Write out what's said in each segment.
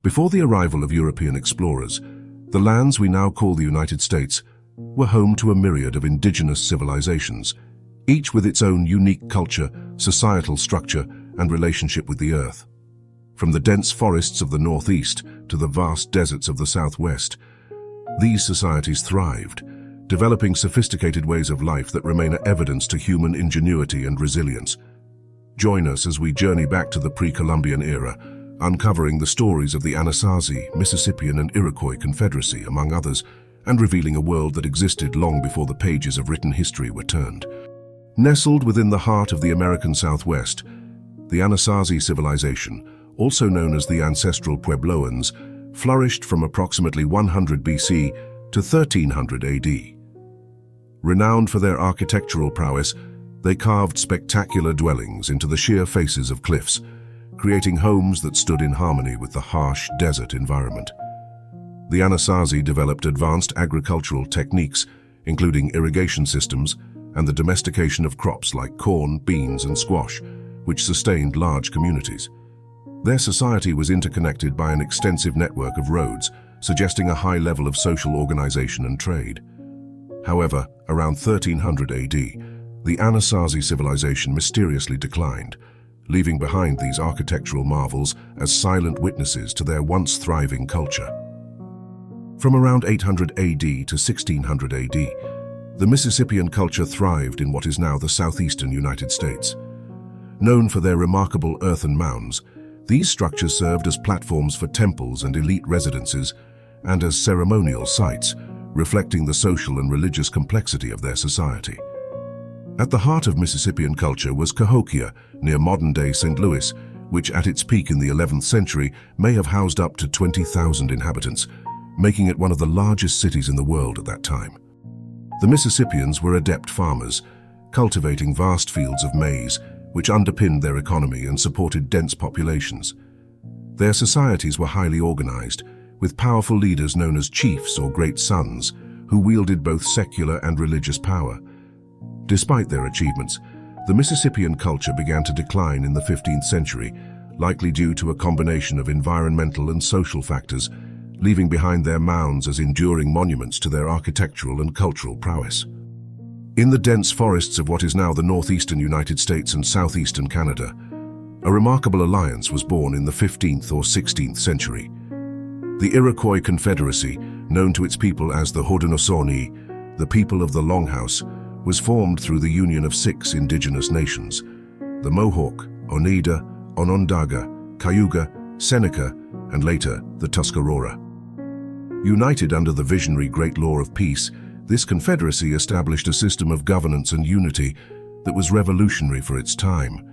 Before the arrival of European explorers, the lands we now call the United States were home to a myriad of indigenous civilizations, each with its own unique culture, societal structure, and relationship with the earth. From the dense forests of the northeast to the vast deserts of the southwest, these societies thrived, developing sophisticated ways of life that remain evidence to human ingenuity and resilience. Join us as we journey back to the pre-Columbian era, uncovering the stories of the Anasazi, Mississippian, and Iroquois Confederacy, among others, and revealing a world that existed long before the pages of written history were turned. Nestled within the heart of the American Southwest, the Anasazi civilization, also known as the ancestral Puebloans, flourished from approximately 100 BC to 1300 AD. Renowned for their architectural prowess, they carved spectacular dwellings into the sheer faces of cliffs, creating homes that stood in harmony with the harsh desert environment. The Anasazi developed advanced agricultural techniques, including irrigation systems and the domestication of crops like corn, beans, and squash, which sustained large communities. Their society was interconnected by an extensive network of roads, suggesting a high level of social organization and trade. However, around 1300 AD, the Anasazi civilization mysteriously declined, leaving behind these architectural marvels as silent witnesses to their once thriving culture. From around 800 AD to 1600 AD, the Mississippian culture thrived in what is now the southeastern United States. Known for their remarkable earthen mounds, these structures served as platforms for temples and elite residences, and as ceremonial sites, reflecting the social and religious complexity of their society. At the heart of Mississippian culture was Cahokia, near modern-day St. Louis, which at its peak in the 11th century may have housed up to 20,000 inhabitants, making it one of the largest cities in the world at that time. The Mississippians were adept farmers, cultivating vast fields of maize, which underpinned their economy and supported dense populations. Their societies were highly organized, with powerful leaders known as chiefs or great sons, who wielded both secular and religious power. Despite their achievements, the Mississippian culture began to decline in the 15th century, likely due to a combination of environmental and social factors, leaving behind their mounds as enduring monuments to their architectural and cultural prowess. In the dense forests of what is now the northeastern United States and southeastern Canada, a remarkable alliance was born in the 15th or 16th century. The Iroquois Confederacy, known to its people as the Haudenosaunee, the people of the Longhouse, was formed through the union of 6 indigenous nations: the Mohawk, Oneida, Onondaga, Cayuga, Seneca, and later the Tuscarora. United under the visionary Great Law of Peace, this confederacy established a system of governance and unity that was revolutionary for its time,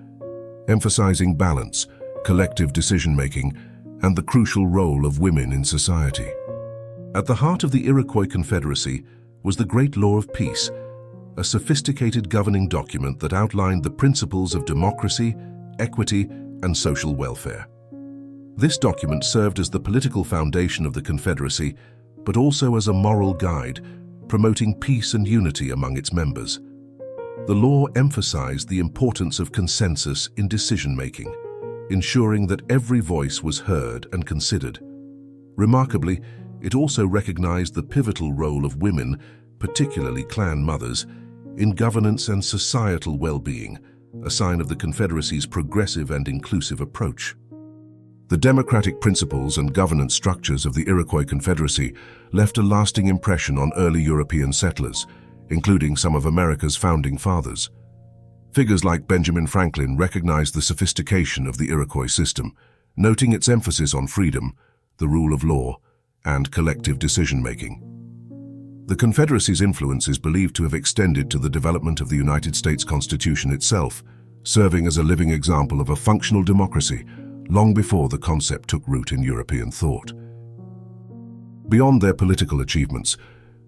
emphasizing balance, collective decision-making, and the crucial role of women in society. At the heart of the Iroquois Confederacy was the Great Law of Peace, a sophisticated governing document that outlined the principles of democracy, equity, and social welfare. This document served as the political foundation of the Confederacy, but also as a moral guide, promoting peace and unity among its members. The law emphasized the importance of consensus in decision-making, ensuring that every voice was heard and considered. Remarkably, it also recognized the pivotal role of women, particularly clan mothers, in governance and societal well-being, a sign of the Confederacy's progressive and inclusive approach. The democratic principles and governance structures of the Iroquois Confederacy left a lasting impression on early European settlers, including some of America's founding fathers. Figures like Benjamin Franklin recognized the sophistication of the Iroquois system, noting its emphasis on freedom, the rule of law, and collective decision-making. The Confederacy's influence is believed to have extended to the development of the United States Constitution itself, serving as a living example of a functional democracy long before the concept took root in European thought. Beyond their political achievements,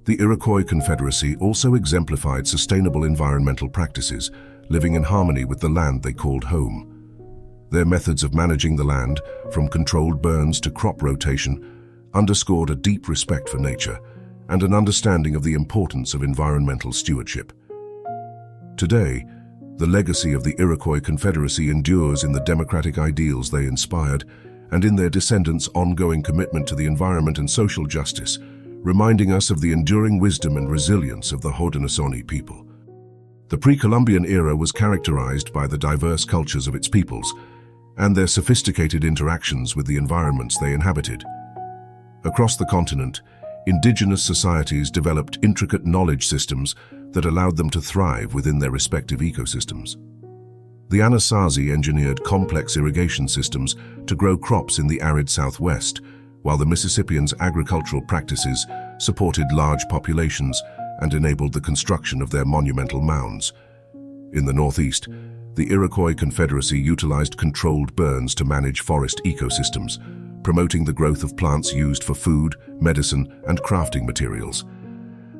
the Iroquois Confederacy also exemplified sustainable environmental practices, living in harmony with the land they called home. Their methods of managing the land, from controlled burns to crop rotation, underscored a deep respect for nature and an understanding of the importance of environmental stewardship. Today, the legacy of the Iroquois Confederacy endures in the democratic ideals they inspired and in their descendants' ongoing commitment to the environment and social justice, reminding us of the enduring wisdom and resilience of the Haudenosaunee people. The pre-Columbian era was characterized by the diverse cultures of its peoples and their sophisticated interactions with the environments they inhabited. Across the continent, indigenous societies developed intricate knowledge systems that allowed them to thrive within their respective ecosystems. The Anasazi engineered complex irrigation systems to grow crops in the arid southwest, while the Mississippians' agricultural practices supported large populations and enabled the construction of their monumental mounds. In the northeast, the Iroquois Confederacy utilized controlled burns to manage forest ecosystems, promoting the growth of plants used for food, medicine, and crafting materials.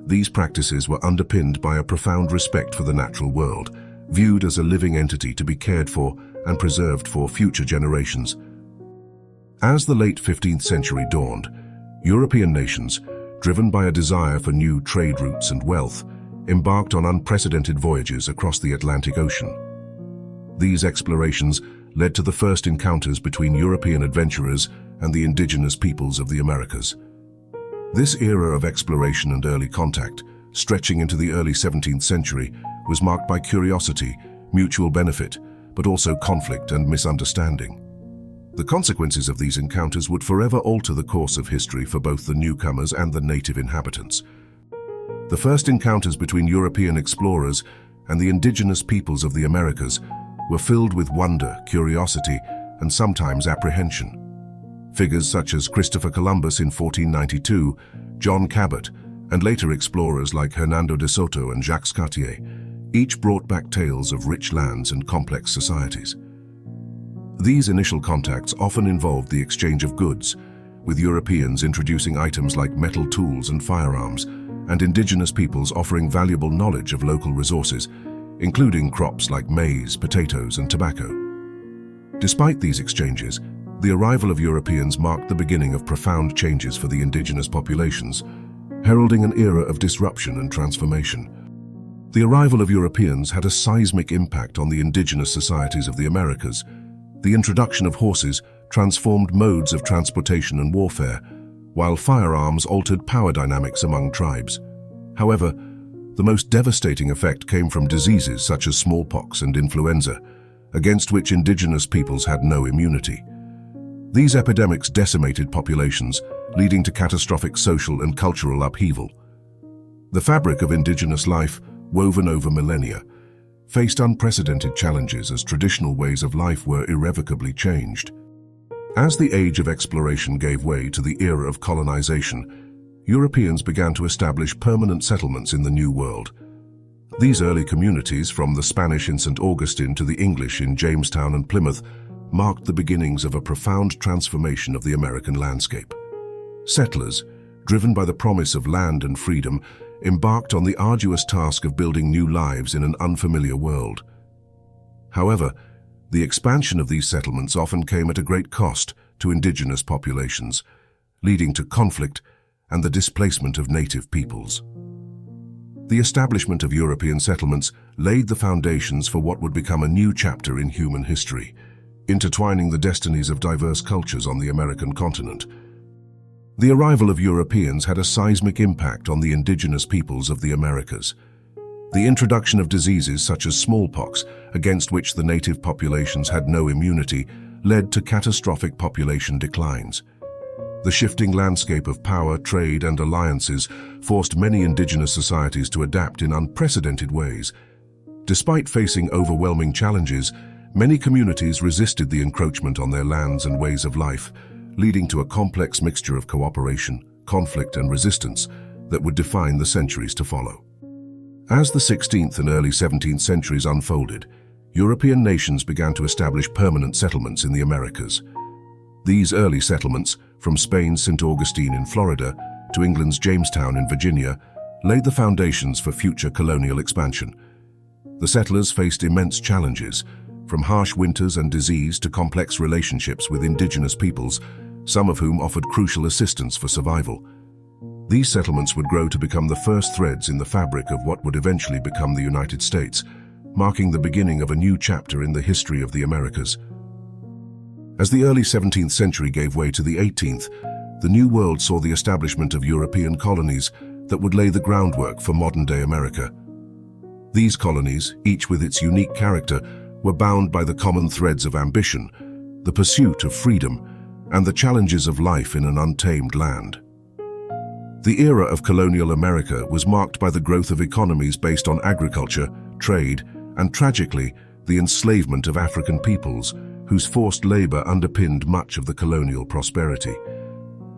These practices were underpinned by a profound respect for the natural world, viewed as a living entity to be cared for and preserved for future generations. As the late 15th century dawned, European nations, driven by a desire for new trade routes and wealth, embarked on unprecedented voyages across the Atlantic Ocean. These explorations led to the first encounters between European adventurers and the indigenous peoples of the Americas. This era of exploration and early contact, stretching into the early 17th century, was marked by curiosity, mutual benefit, but also conflict and misunderstanding. The consequences of these encounters would forever alter the course of history for both the newcomers and the native inhabitants. The first encounters between European explorers and the indigenous peoples of the Americas were filled with wonder, curiosity, and sometimes apprehension. Figures such as Christopher Columbus in 1492, John Cabot, and later explorers like Hernando de Soto and Jacques Cartier, each brought back tales of rich lands and complex societies. These initial contacts often involved the exchange of goods, with Europeans introducing items like metal tools and firearms, and indigenous peoples offering valuable knowledge of local resources, including crops like maize, potatoes, and tobacco. Despite these exchanges, the arrival of Europeans marked the beginning of profound changes for the indigenous populations, heralding an era of disruption and transformation. The arrival of Europeans had a seismic impact on the indigenous societies of the Americas. The introduction of horses transformed modes of transportation and warfare, while firearms altered power dynamics among tribes. However, the most devastating effect came from diseases such as smallpox and influenza, against which indigenous peoples had no immunity. These epidemics decimated populations, leading to catastrophic social and cultural upheaval. The fabric of indigenous life, woven over millennia, faced unprecedented challenges as traditional ways of life were irrevocably changed. As the age of exploration gave way to the era of colonization, Europeans began to establish permanent settlements in the New World. These early communities, from the Spanish in St. Augustine to the English in Jamestown and Plymouth, marked the beginnings of a profound transformation of the American landscape. Settlers, driven by the promise of land and freedom, embarked on the arduous task of building new lives in an unfamiliar world. However, the expansion of these settlements often came at a great cost to indigenous populations, leading to conflict and the displacement of native peoples. The establishment of European settlements laid the foundations for what would become a new chapter in human history, intertwining the destinies of diverse cultures on the American continent. The arrival of Europeans had a seismic impact on the indigenous peoples of the Americas. The introduction of diseases such as smallpox, against which the native populations had no immunity, led to catastrophic population declines. The shifting landscape of power, trade, and alliances forced many indigenous societies to adapt in unprecedented ways. Despite facing overwhelming challenges, many communities resisted the encroachment on their lands and ways of life, leading to a complex mixture of cooperation, conflict, and resistance that would define the centuries to follow. As the 16th and early 17th centuries unfolded, European nations began to establish permanent settlements in the Americas. These early settlements, from Spain's St. Augustine in Florida to England's Jamestown in Virginia, laid the foundations for future colonial expansion. The settlers faced immense challenges, from harsh winters and disease to complex relationships with indigenous peoples, some of whom offered crucial assistance for survival. These settlements would grow to become the first threads in the fabric of what would eventually become the United States, marking the beginning of a new chapter in the history of the Americas. As the early 17th century gave way to the 18th, the New World saw the establishment of European colonies that would lay the groundwork for modern-day America. These colonies, each with its unique character, were bound by the common threads of ambition, the pursuit of freedom, and the challenges of life in an untamed land. The era of colonial America was marked by the growth of economies based on agriculture, trade, and tragically, the enslavement of African peoples, whose forced labor underpinned much of the colonial prosperity.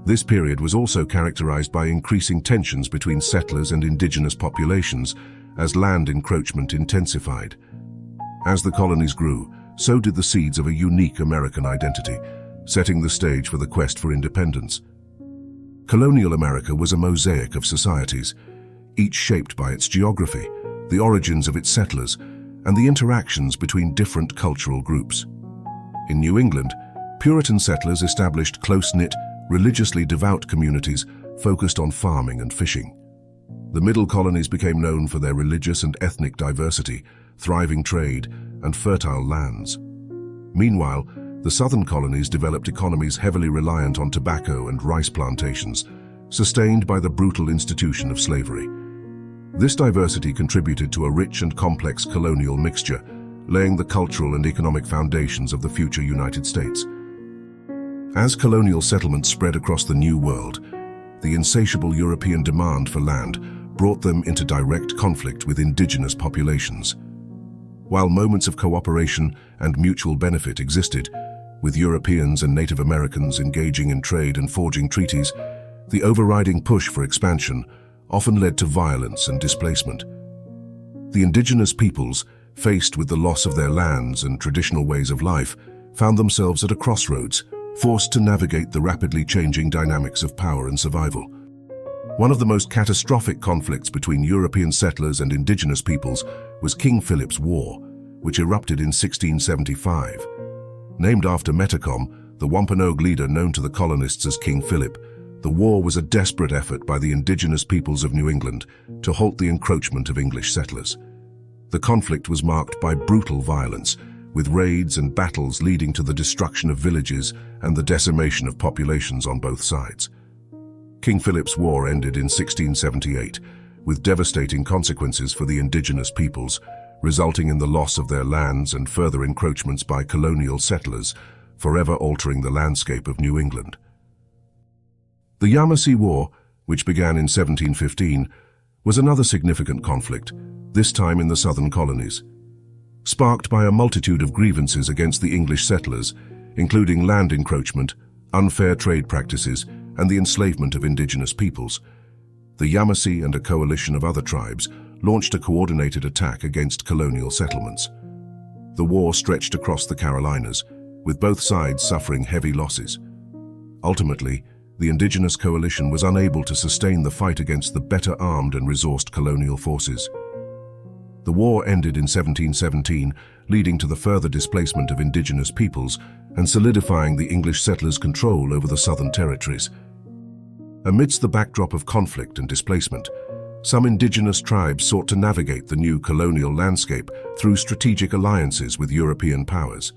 This period was also characterized by increasing tensions between settlers and indigenous populations as land encroachment intensified. As the colonies grew, so did the seeds of a unique American identity, setting the stage for the quest for independence. Colonial America was a mosaic of societies, each shaped by its geography, the origins of its settlers, and the interactions between different cultural groups. In New England, Puritan settlers established close-knit, religiously devout communities focused on farming and fishing. The Middle colonies became known for their religious and ethnic diversity, thriving trade, and fertile lands. Meanwhile, the Southern colonies developed economies heavily reliant on tobacco and rice plantations, sustained by the brutal institution of slavery. This diversity contributed to a rich and complex colonial mixture, laying the cultural and economic foundations of the future United States. As colonial settlements spread across the New World, the insatiable European demand for land brought them into direct conflict with indigenous populations. While moments of cooperation and mutual benefit existed, with Europeans and Native Americans engaging in trade and forging treaties, the overriding push for expansion often led to violence and displacement. The indigenous peoples, faced with the loss of their lands and traditional ways of life, found themselves at a crossroads, forced to navigate the rapidly changing dynamics of power and survival. One of the most catastrophic conflicts between European settlers and indigenous peoples was King Philip's War, which erupted in 1675. Named after Metacom, the Wampanoag leader known to the colonists as King Philip, the war was a desperate effort by the indigenous peoples of New England to halt the encroachment of English settlers. The conflict was marked by brutal violence, with raids and battles leading to the destruction of villages and the decimation of populations on both sides. King Philip's War ended in 1678, with devastating consequences for the indigenous peoples, resulting in the loss of their lands and further encroachments by colonial settlers, forever altering the landscape of New England. The Yamasee War, which began in 1715, was another significant conflict, this time in the southern colonies. Sparked by a multitude of grievances against the English settlers, including land encroachment, unfair trade practices, and the enslavement of indigenous peoples, the Yamasee and a coalition of other tribes launched a coordinated attack against colonial settlements. The war stretched across the Carolinas, with both sides suffering heavy losses. Ultimately, the indigenous coalition was unable to sustain the fight against the better armed and resourced colonial forces. The war ended in 1717, leading to the further displacement of indigenous peoples and solidifying the English settlers' control over the southern territories. Amidst the backdrop of conflict and displacement, some indigenous tribes sought to navigate the new colonial landscape through strategic alliances with European powers.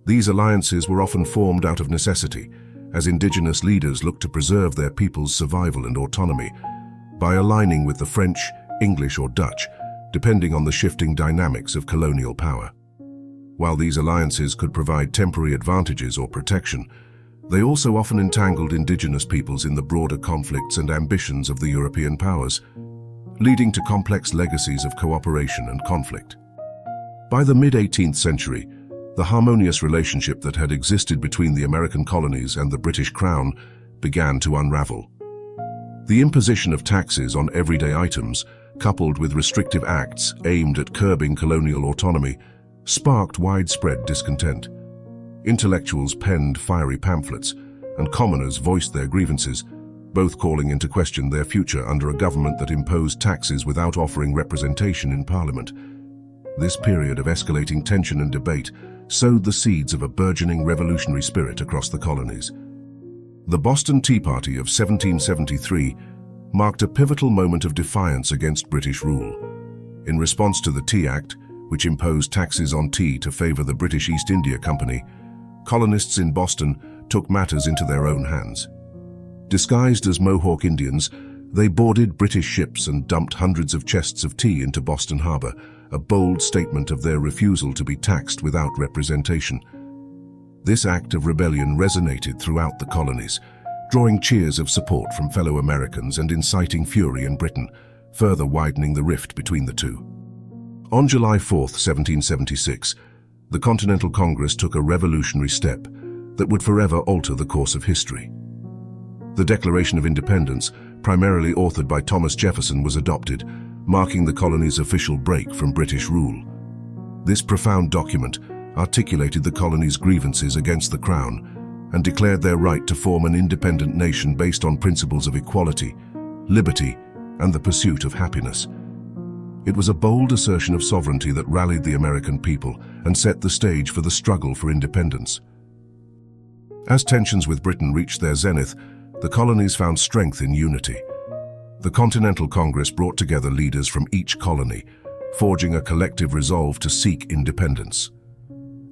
These alliances were often formed out of necessity, as indigenous leaders looked to preserve their people's survival and autonomy by aligning with the French, English, or Dutch, depending on the shifting dynamics of colonial power. While these alliances could provide temporary advantages or protection, they also often entangled indigenous peoples in the broader conflicts and ambitions of the European powers, leading to complex legacies of cooperation and conflict. By the mid-18th century, the harmonious relationship that had existed between the American colonies and the British Crown began to unravel. The imposition of taxes on everyday items, coupled with restrictive acts aimed at curbing colonial autonomy, sparked widespread discontent. Intellectuals penned fiery pamphlets, and commoners voiced their grievances, both calling into question their future under a government that imposed taxes without offering representation in Parliament. This period of escalating tension and debate sowed the seeds of a burgeoning revolutionary spirit across the colonies. The Boston Tea Party of 1773 marked a pivotal moment of defiance against British rule. In response to the Tea Act, which imposed taxes on tea to favor the British East India Company, colonists in Boston took matters into their own hands. Disguised as Mohawk Indians, they boarded British ships and dumped hundreds of chests of tea into Boston Harbor, a bold statement of their refusal to be taxed without representation. This act of rebellion resonated throughout the colonies, drawing cheers of support from fellow Americans and inciting fury in Britain, further widening the rift between the two. On July 4, 1776, the Continental Congress took a revolutionary step that would forever alter the course of history. The Declaration of Independence, primarily authored by Thomas Jefferson, was adopted, marking the colony's official break from British rule. This profound document articulated the colony's grievances against the Crown and declared their right to form an independent nation based on principles of equality, liberty, and the pursuit of happiness. It was a bold assertion of sovereignty that rallied the American people and set the stage for the struggle for independence. As tensions with Britain reached their zenith, the colonies found strength in unity. The Continental Congress brought together leaders from each colony, forging a collective resolve to seek independence.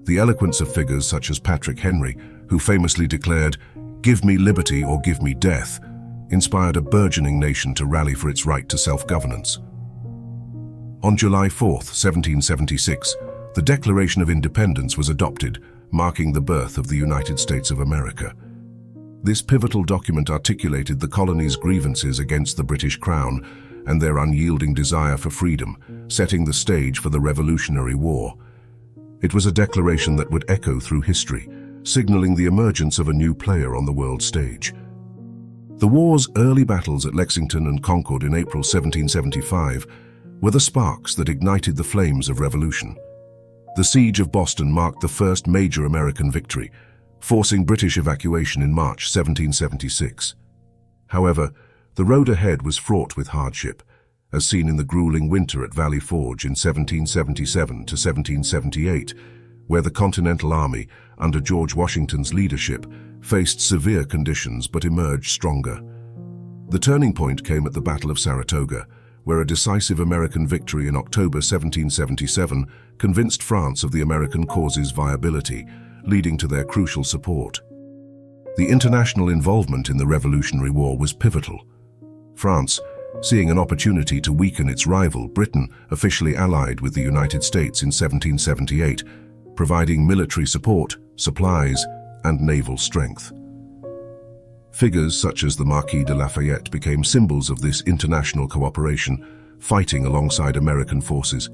The eloquence of figures such as Patrick Henry, who famously declared, "Give me liberty or give me death," inspired a burgeoning nation to rally for its right to self-governance. On July 4, 1776, the Declaration of Independence was adopted, marking the birth of the United States of America. This pivotal document articulated the colony's grievances against the British Crown and their unyielding desire for freedom, setting the stage for the Revolutionary War. It was a declaration that would echo through history, signaling the emergence of a new player on the world stage. The war's early battles at Lexington and Concord in April 1775 were the sparks that ignited the flames of revolution. The Siege of Boston marked the first major American victory, forcing British evacuation in March 1776. However, the road ahead was fraught with hardship, as seen in the grueling winter at Valley Forge in 1777 to 1778, where the Continental Army, under George Washington's leadership, faced severe conditions but emerged stronger. The turning point came at the Battle of Saratoga, where a decisive American victory in October 1777 convinced France of the American cause's viability, leading to their crucial support. The international involvement in the Revolutionary War was pivotal. France, seeing an opportunity to weaken its rival, Britain, officially allied with the United States in 1778, providing military support, supplies, and naval strength. Figures such as the Marquis de Lafayette became symbols of this international cooperation, fighting alongside American forces.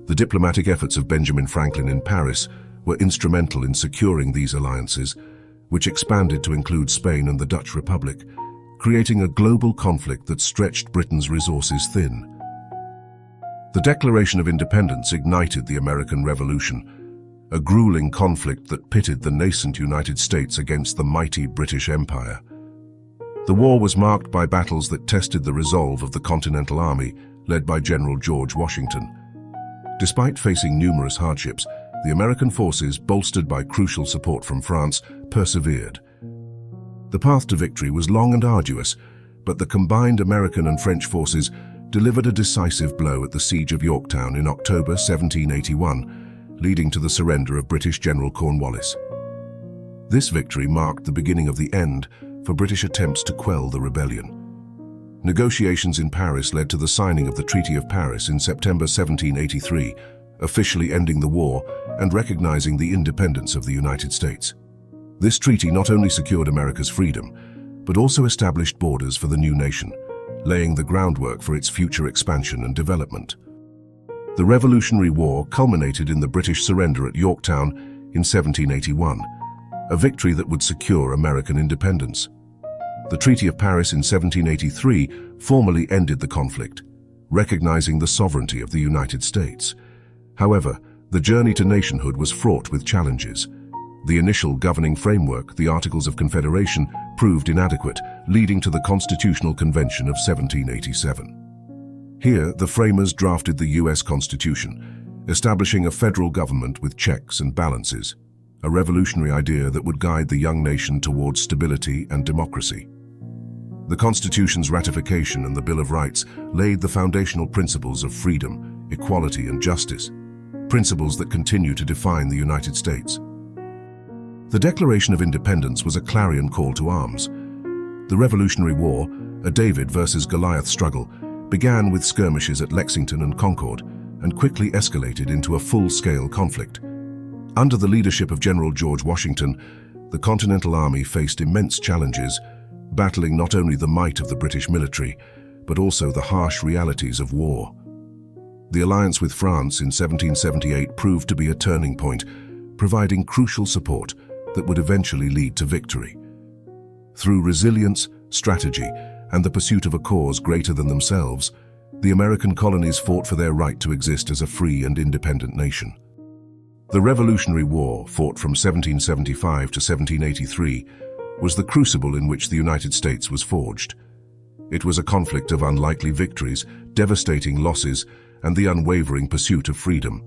The diplomatic efforts of Benjamin Franklin in Paris were instrumental in securing these alliances, which expanded to include Spain and the Dutch Republic, creating a global conflict that stretched Britain's resources thin. The Declaration of Independence ignited the American Revolution, a grueling conflict that pitted the nascent United States against the mighty British Empire. The war was marked by battles that tested the resolve of the Continental Army, led by General George Washington. Despite facing numerous hardships, the American forces, bolstered by crucial support from France, persevered. The path to victory was long and arduous, but the combined American and French forces delivered a decisive blow at the Siege of Yorktown in October 1781, leading to the surrender of British General Cornwallis. This victory marked the beginning of the end for British attempts to quell the rebellion. Negotiations in Paris led to the signing of the Treaty of Paris in September 1783, officially ending the war and recognizing the independence of the United States. This treaty not only secured America's freedom, but also established borders for the new nation, laying the groundwork for its future expansion and development. The Revolutionary War culminated in the British surrender at Yorktown in 1781, a victory that would secure American independence. The Treaty of Paris in 1783 formally ended the conflict, recognizing the sovereignty of the United States. However, the journey to nationhood was fraught with challenges. The initial governing framework, the Articles of Confederation, proved inadequate, leading to the Constitutional Convention of 1787. Here, the framers drafted the U.S. Constitution, establishing a federal government with checks and balances, a revolutionary idea that would guide the young nation towards stability and democracy. The Constitution's ratification and the Bill of Rights laid the foundational principles of freedom, equality, and justice, principles that continue to define the United States. The Declaration of Independence was a clarion call to arms. The Revolutionary War, a David versus Goliath struggle, began with skirmishes at Lexington and Concord and quickly escalated into a full-scale conflict. Under the leadership of General George Washington, the Continental Army faced immense challenges, battling not only the might of the British military, but also the harsh realities of war. The alliance with France in 1778 proved to be a turning point, providing crucial support that would eventually lead to victory. Through resilience, strategy, and the pursuit of a cause greater than themselves, the American colonies fought for their right to exist as a free and independent nation. The Revolutionary War, fought from 1775 to 1783, was the crucible in which the United States was forged. It was a conflict of unlikely victories, devastating losses, and the unwavering pursuit of freedom.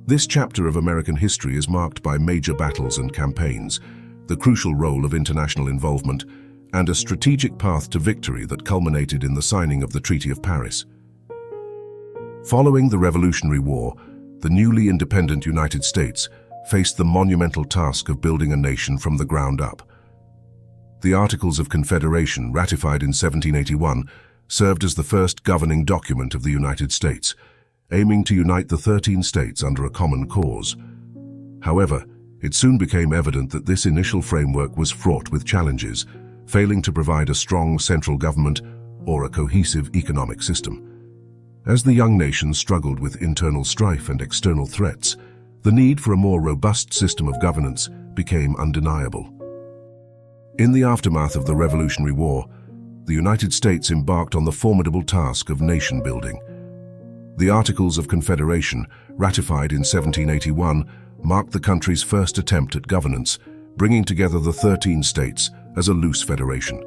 This chapter of American history is marked by major battles and campaigns, the crucial role of international involvement, and a strategic path to victory that culminated in the signing of the Treaty of Paris. Following the Revolutionary War, the newly independent United States faced the monumental task of building a nation from the ground up. The Articles of Confederation, ratified in 1781, served as the first governing document of the United States, aiming to unite the 13 states under a common cause. However, it soon became evident that this initial framework was fraught with challenges, failing to provide a strong central government or a cohesive economic system. As the young nation struggled with internal strife and external threats, the need for a more robust system of governance became undeniable. In the aftermath of the Revolutionary War, the United States embarked on the formidable task of nation-building. The Articles of Confederation, ratified in 1781, marked the country's first attempt at governance, bringing together the 13 states as a loose federation.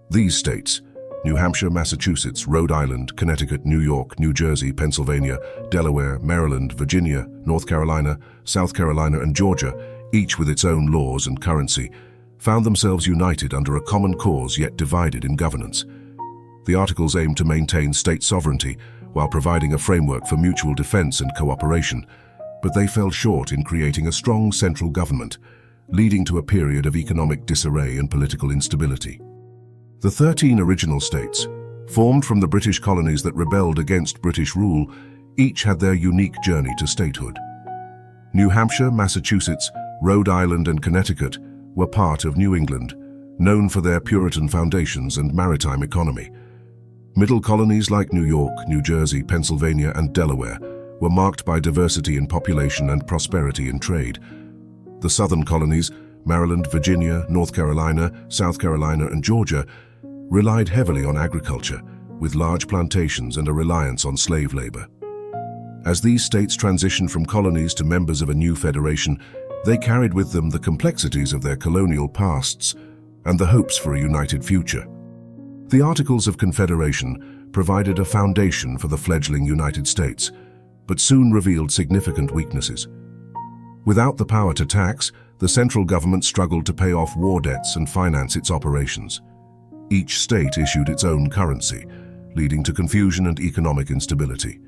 These states, New Hampshire, Massachusetts, Rhode Island, Connecticut, New York, New Jersey, Pennsylvania, Delaware, Maryland, Virginia, North Carolina, South Carolina, and Georgia, each with its own laws and currency, found themselves united under a common cause yet divided in governance. The Articles aimed to maintain state sovereignty while providing a framework for mutual defense and cooperation, but they fell short in creating a strong central government, leading to a period of economic disarray and political instability. The 13 original states, formed from the British colonies that rebelled against British rule, each had their unique journey to statehood. New Hampshire, Massachusetts, Rhode Island, and Connecticut were part of New England, known for their Puritan foundations and maritime economy. Middle colonies like New York, New Jersey, Pennsylvania, and Delaware were marked by diversity in population and prosperity in trade. The southern colonies, Maryland, Virginia, North Carolina, South Carolina, and Georgia, relied heavily on agriculture, with large plantations and a reliance on slave labor. As these states transitioned from colonies to members of a new federation, they carried with them the complexities of their colonial pasts and the hopes for a united future. The Articles of Confederation provided a foundation for the fledgling United States, but soon revealed significant weaknesses. Without the power to tax, the central government struggled to pay off war debts and finance its operations. Each state issued its own currency, leading to confusion and economic instability.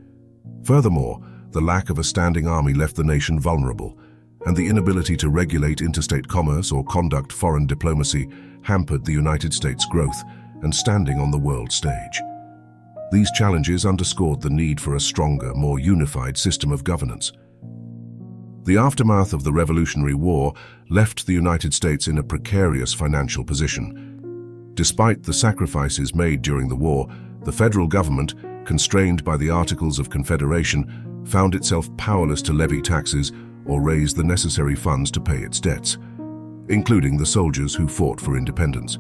Furthermore, the lack of a standing army left the nation vulnerable, and the inability to regulate interstate commerce or conduct foreign diplomacy hampered the United States' growth and standing on the world stage. These challenges underscored the need for a stronger, more unified system of governance. The aftermath of the Revolutionary War left the United States in a precarious financial position. Despite the sacrifices made during the war, the federal government, constrained by the Articles of Confederation, found itself powerless to levy taxes or raise the necessary funds to pay its debts, including the soldiers who fought for independence.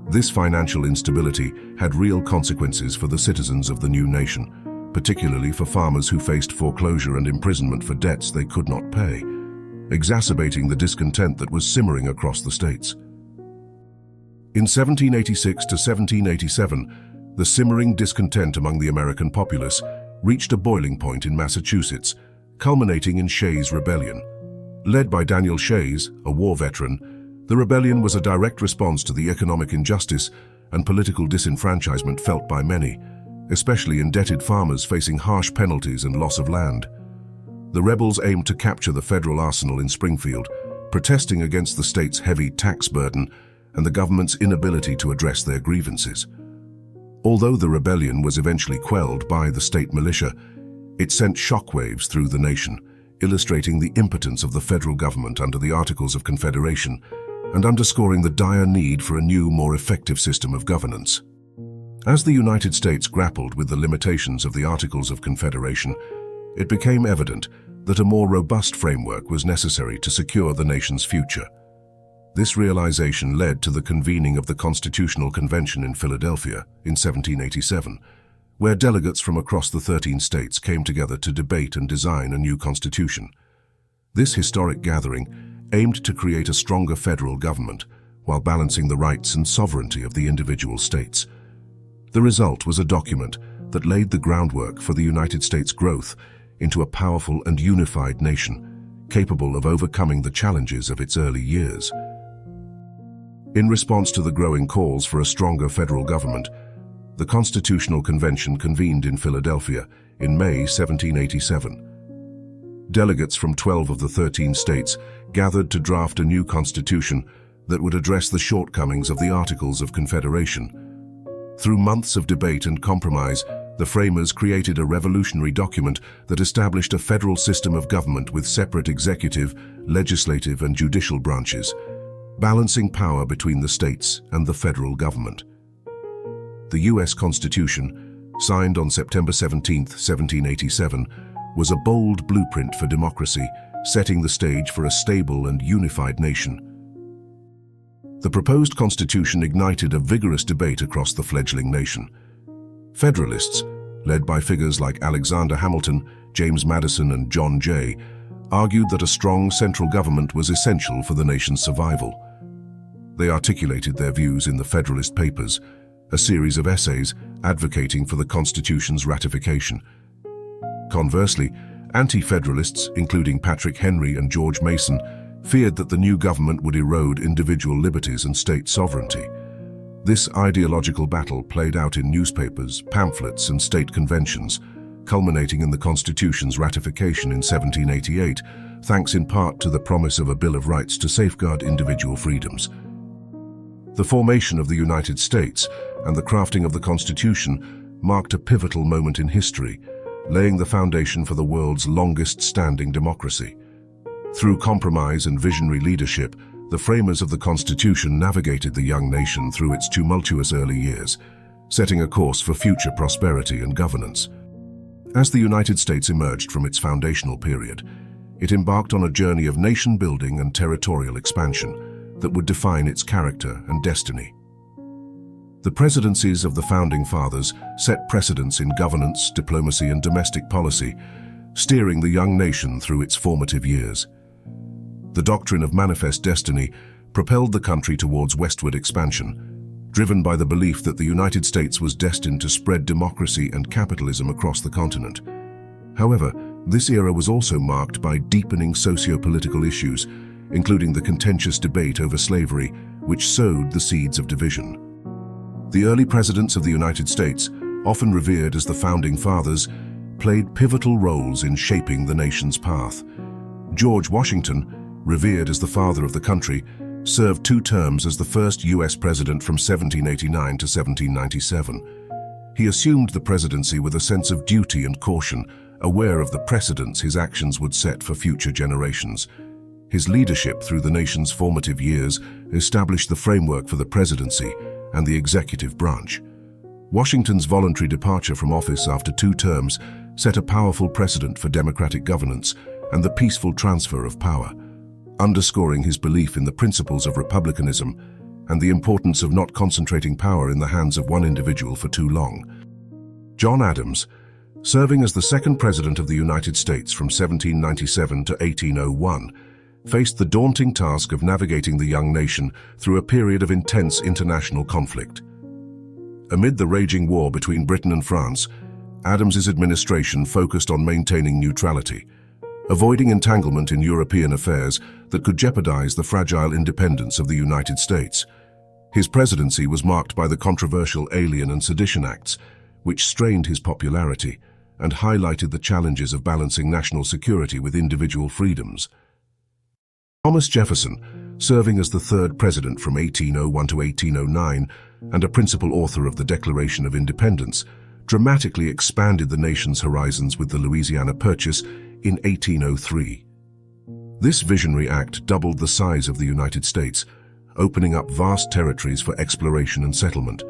This financial instability had real consequences for the citizens of the new nation, particularly for farmers who faced foreclosure and imprisonment for debts they could not pay, exacerbating the discontent that was simmering across the states. In 1786 to 1787, the simmering discontent among the American populace reached a boiling point in Massachusetts, culminating in Shays' Rebellion. Led by Daniel Shays, a war veteran, the rebellion was a direct response to the economic injustice and political disenfranchisement felt by many, especially indebted farmers facing harsh penalties and loss of land. The rebels aimed to capture the federal arsenal in Springfield, protesting against the state's heavy tax burden and the government's inability to address their grievances. Although the rebellion was eventually quelled by the state militia, it sent shockwaves through the nation, illustrating the impotence of the federal government under the Articles of Confederation and underscoring the dire need for a new, more effective system of governance. As the United States grappled with the limitations of the Articles of Confederation, it became evident that a more robust framework was necessary to secure the nation's future. This realization led to the convening of the Constitutional Convention in Philadelphia in 1787, where delegates from across the 13 states came together to debate and design a new constitution. This historic gathering aimed to create a stronger federal government while balancing the rights and sovereignty of the individual states. The result was a document that laid the groundwork for the United States' growth into a powerful and unified nation, capable of overcoming the challenges of its early years. In response to the growing calls for a stronger federal government, the Constitutional Convention convened in Philadelphia in May 1787. Delegates from 12 of the 13 states gathered to draft a new constitution that would address the shortcomings of the Articles of Confederation. Through months of debate and compromise, the framers created a revolutionary document that established a federal system of government with separate executive, legislative, and judicial branches, balancing power between the states and the federal government. The U.S. Constitution, signed on September 17, 1787, was a bold blueprint for democracy, setting the stage for a stable and unified nation. The proposed constitution ignited a vigorous debate across the fledgling nation. Federalists, led by figures like Alexander Hamilton, James Madison, and John Jay, argued that a strong central government was essential for the nation's survival. They articulated their views in the Federalist Papers, a series of essays advocating for the Constitution's ratification. Conversely, anti-federalists, including Patrick Henry and George Mason, feared that the new government would erode individual liberties and state sovereignty. This ideological battle played out in newspapers, pamphlets, and state conventions, culminating in the Constitution's ratification in 1788, thanks in part to the promise of a Bill of Rights to safeguard individual freedoms. The formation of the United States and the crafting of the Constitution marked a pivotal moment in history, laying the foundation for the world's longest-standing democracy. Through compromise and visionary leadership, the framers of the Constitution navigated the young nation through its tumultuous early years, setting a course for future prosperity and governance. As the United States emerged from its foundational period, it embarked on a journey of nation-building and territorial expansion that would define its character and destiny. The presidencies of the Founding Fathers set precedents in governance, diplomacy, and domestic policy, steering the young nation through its formative years. The doctrine of manifest destiny propelled the country towards westward expansion, driven by the belief that the United States was destined to spread democracy and capitalism across the continent. However, this era was also marked by deepening socio-political issues, including the contentious debate over slavery, which sowed the seeds of division. The early presidents of the United States, often revered as the Founding Fathers, played pivotal roles in shaping the nation's path. George Washington, revered as the father of the country, served 2 terms as the first U.S. president from 1789 to 1797. He assumed the presidency with a sense of duty and caution, aware of the precedents his actions would set for future generations. His leadership through the nation's formative years established the framework for the presidency and the executive branch. Washington's voluntary departure from office after 2 terms set a powerful precedent for democratic governance and the peaceful transfer of power, underscoring his belief in the principles of republicanism and the importance of not concentrating power in the hands of one individual for too long. John Adams, serving as the 2nd President of the United States from 1797 to 1801, faced the daunting task of navigating the young nation through a period of intense international conflict. Amid the raging war between Britain and France, Adams's administration focused on maintaining neutrality, avoiding entanglement in European affairs that could jeopardize the fragile independence of the United States. His presidency was marked by the controversial Alien and Sedition Acts, which strained his popularity and highlighted the challenges of balancing national security with individual freedoms. Thomas Jefferson, serving as the third president from 1801 to 1809 and a principal author of the Declaration of Independence, dramatically expanded the nation's horizons with the Louisiana Purchase in 1803. This visionary act doubled the size of the United States, opening up vast territories for exploration and settlement.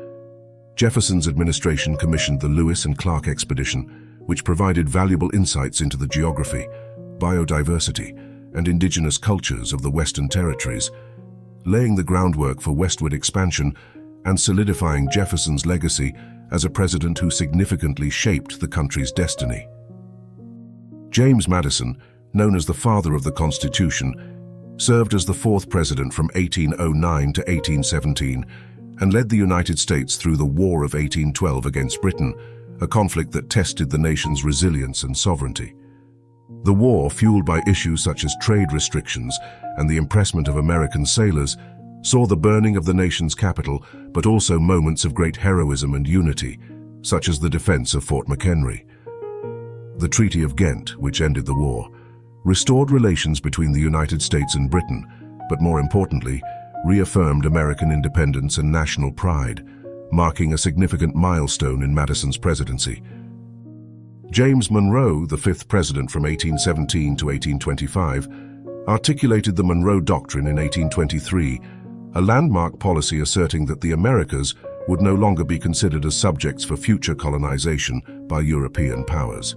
Jefferson's administration commissioned the Lewis and Clark expedition, which provided valuable insights into the geography, biodiversity, and indigenous cultures of the Western Territories, laying the groundwork for westward expansion and solidifying Jefferson's legacy as a president who significantly shaped the country's destiny. James Madison, known as the father of the Constitution, served as the fourth president from 1809 to 1817 and led the United States through the War of 1812 against Britain, a conflict that tested the nation's resilience and sovereignty. The war, fueled by issues such as trade restrictions and the impressment of American sailors, saw the burning of the nation's capital, but also moments of great heroism and unity, such as the defense of Fort McHenry. The Treaty of Ghent, which ended the war, restored relations between the United States and Britain, but more importantly, reaffirmed American independence and national pride, marking a significant milestone in Madison's presidency. James Monroe, the fifth president from 1817 to 1825, articulated the Monroe Doctrine in 1823, a landmark policy asserting that the Americas would no longer be considered as subjects for future colonization by European powers.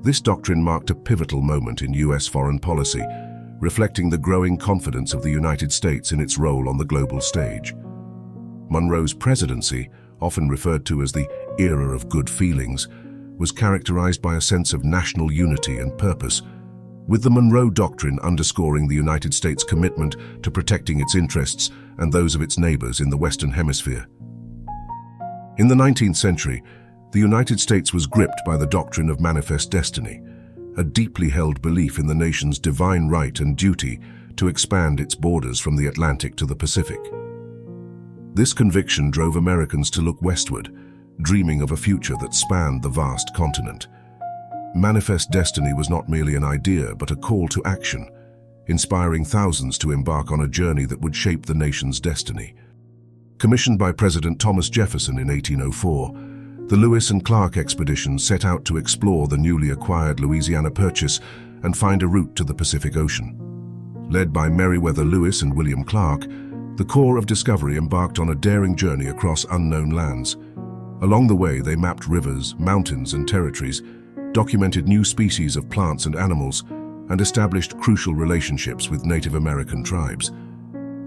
This doctrine marked a pivotal moment in U.S. foreign policy, reflecting the growing confidence of the United States in its role on the global stage. Monroe's presidency, often referred to as the era of good feelings, was characterized by a sense of national unity and purpose, with the Monroe Doctrine underscoring the United States' commitment to protecting its interests and those of its neighbors in the Western Hemisphere. In the 19th century, the United States was gripped by the doctrine of manifest destiny, a deeply held belief in the nation's divine right and duty to expand its borders from the Atlantic to the Pacific. This conviction drove Americans to look westward, dreaming of a future that spanned the vast continent. Manifest destiny was not merely an idea, but a call to action, inspiring thousands to embark on a journey that would shape the nation's destiny. Commissioned by President Thomas Jefferson in 1804, the Lewis and Clark expedition set out to explore the newly acquired Louisiana Purchase and find a route to the Pacific Ocean. Led by Meriwether Lewis and William Clark, the Corps of Discovery embarked on a daring journey across unknown lands. Along the way, they mapped rivers, mountains, and territories, documented new species of plants and animals, and established crucial relationships with Native American tribes.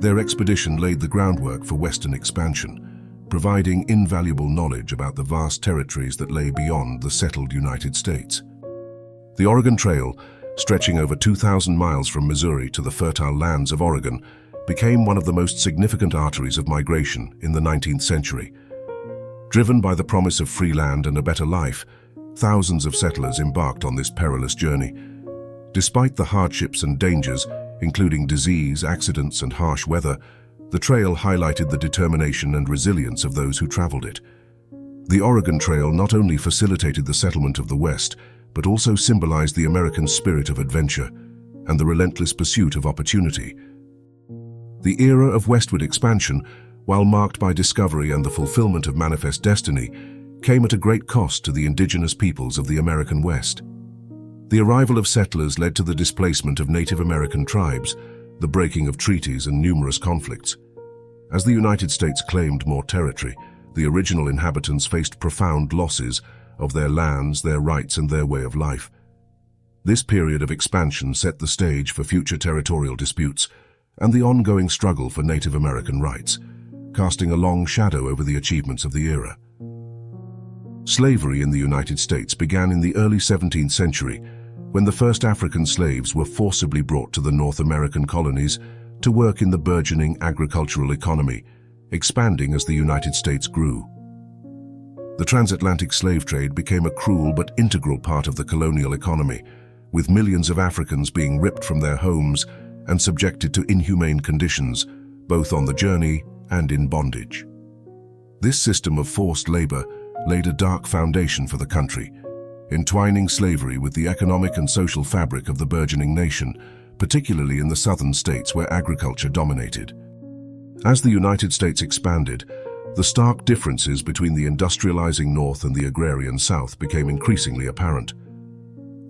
Their expedition laid the groundwork for Western expansion, providing invaluable knowledge about the vast territories that lay beyond the settled United States. The Oregon Trail, stretching over 2,000 miles from Missouri to the fertile lands of Oregon, became one of the most significant arteries of migration in the 19th century. Driven by the promise of free land and a better life, thousands of settlers embarked on this perilous journey. Despite the hardships and dangers, including disease, accidents, and harsh weather, the trail highlighted the determination and resilience of those who traveled it. The Oregon Trail not only facilitated the settlement of the West, but also symbolized the American spirit of adventure and the relentless pursuit of opportunity. The era of westward expansion, while marked by discovery and the fulfillment of manifest destiny, came at a great cost to the indigenous peoples of the American West. The arrival of settlers led to the displacement of Native American tribes, the breaking of treaties, and numerous conflicts. As the United States claimed more territory, the original inhabitants faced profound losses of their lands, their rights, and their way of life. This period of expansion set the stage for future territorial disputes and the ongoing struggle for Native American rights, casting a long shadow over the achievements of the era. Slavery in the United States began in the early 17th century, when the first African slaves were forcibly brought to the North American colonies to work in the burgeoning agricultural economy, expanding as the United States grew. The transatlantic slave trade became a cruel but integral part of the colonial economy, with millions of Africans being ripped from their homes and subjected to inhumane conditions, both on the journey and in bondage. This system of forced labor laid a dark foundation for the country, entwining slavery with the economic and social fabric of the burgeoning nation, particularly in the southern states where agriculture dominated. As the United States expanded, the stark differences between the industrializing North and the agrarian South became increasingly apparent.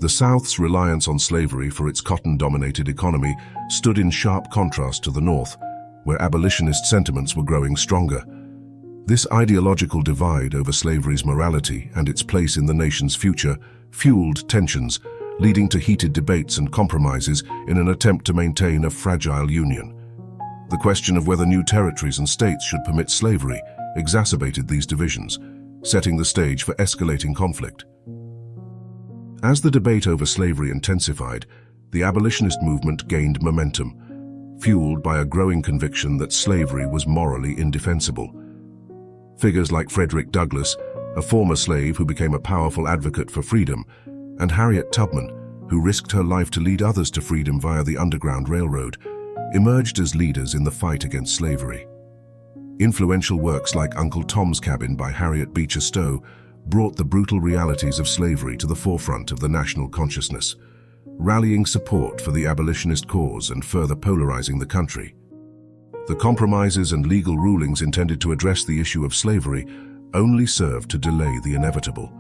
The South's reliance on slavery for its cotton-dominated economy stood in sharp contrast to the North, where abolitionist sentiments were growing stronger. This ideological divide over slavery's morality and its place in the nation's future fueled tensions, leading to heated debates and compromises in an attempt to maintain a fragile union. The question of whether new territories and states should permit slavery exacerbated these divisions, setting the stage for escalating conflict. As the debate over slavery intensified, the abolitionist movement gained momentum, fueled by a growing conviction that slavery was morally indefensible. Figures like Frederick Douglass, a former slave who became a powerful advocate for freedom, and Harriet Tubman, who risked her life to lead others to freedom via the Underground Railroad, emerged as leaders in the fight against slavery. Influential works like Uncle Tom's Cabin by Harriet Beecher Stowe brought the brutal realities of slavery to the forefront of the national consciousness, rallying support for the abolitionist cause and further polarizing the country. The compromises and legal rulings intended to address the issue of slavery only served to delay the inevitable.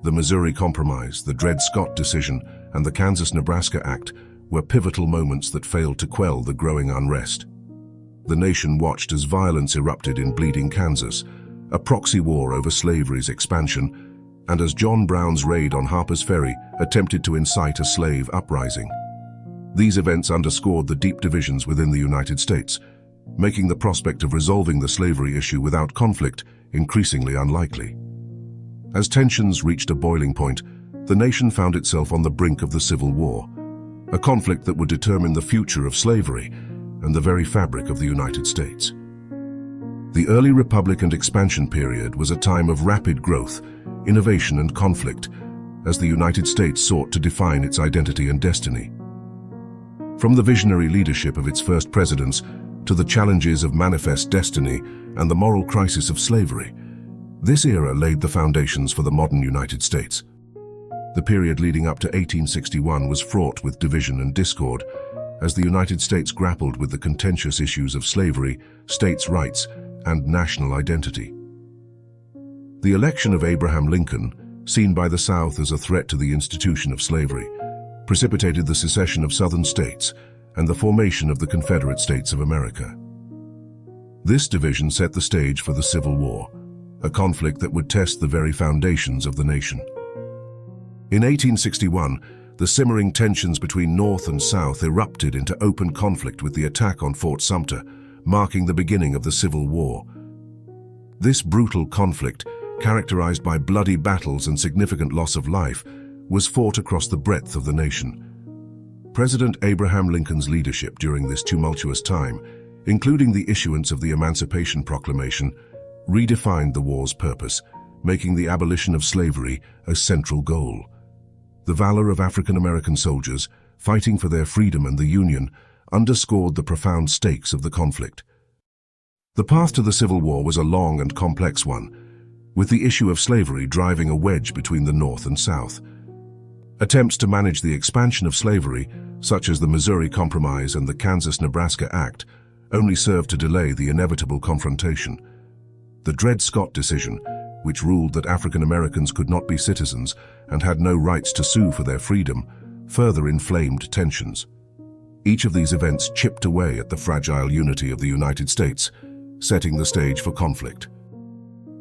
The Missouri Compromise, the Dred Scott decision, and the Kansas-Nebraska Act were pivotal moments that failed to quell the growing unrest. The nation watched as violence erupted in Bleeding, Kansas, a proxy war over slavery's expansion, and as John Brown's raid on Harper's Ferry attempted to incite a slave uprising. These events underscored the deep divisions within the United States, making the prospect of resolving the slavery issue without conflict increasingly unlikely. As tensions reached a boiling point, the nation found itself on the brink of the Civil War, a conflict that would determine the future of slavery and the very fabric of the United States. The early Republic and expansion period was a time of rapid growth, innovation and conflict, as the United States sought to define its identity and destiny. From the visionary leadership of its first presidents to the challenges of manifest destiny and the moral crisis of slavery, this era laid the foundations for the modern United States. The period leading up to 1861 was fraught with division and discord, as the United States grappled with the contentious issues of slavery, states' rights, and national identity. The election of Abraham Lincoln, seen by the South as a threat to the institution of slavery, precipitated the secession of Southern states and the formation of the Confederate States of America. This division set the stage for the Civil War, a conflict that would test the very foundations of the nation. In 1861, the simmering tensions between North and South erupted into open conflict with the attack on Fort Sumter, marking the beginning of the Civil War. This brutal conflict, characterized by bloody battles and significant loss of life, was fought across the breadth of the nation. President Abraham Lincoln's leadership during this tumultuous time, including the issuance of the Emancipation Proclamation, redefined the war's purpose, making the abolition of slavery a central goal. The valor of African American soldiers, fighting for their freedom and the Union, underscored the profound stakes of the conflict. The path to the Civil War was a long and complex one, with the issue of slavery driving a wedge between the North and South. Attempts to manage the expansion of slavery, such as the Missouri Compromise and the Kansas-Nebraska Act, only served to delay the inevitable confrontation. The Dred Scott decision, which ruled that African Americans could not be citizens and had no rights to sue for their freedom, further inflamed tensions. Each of these events chipped away at the fragile unity of the United States, setting the stage for conflict.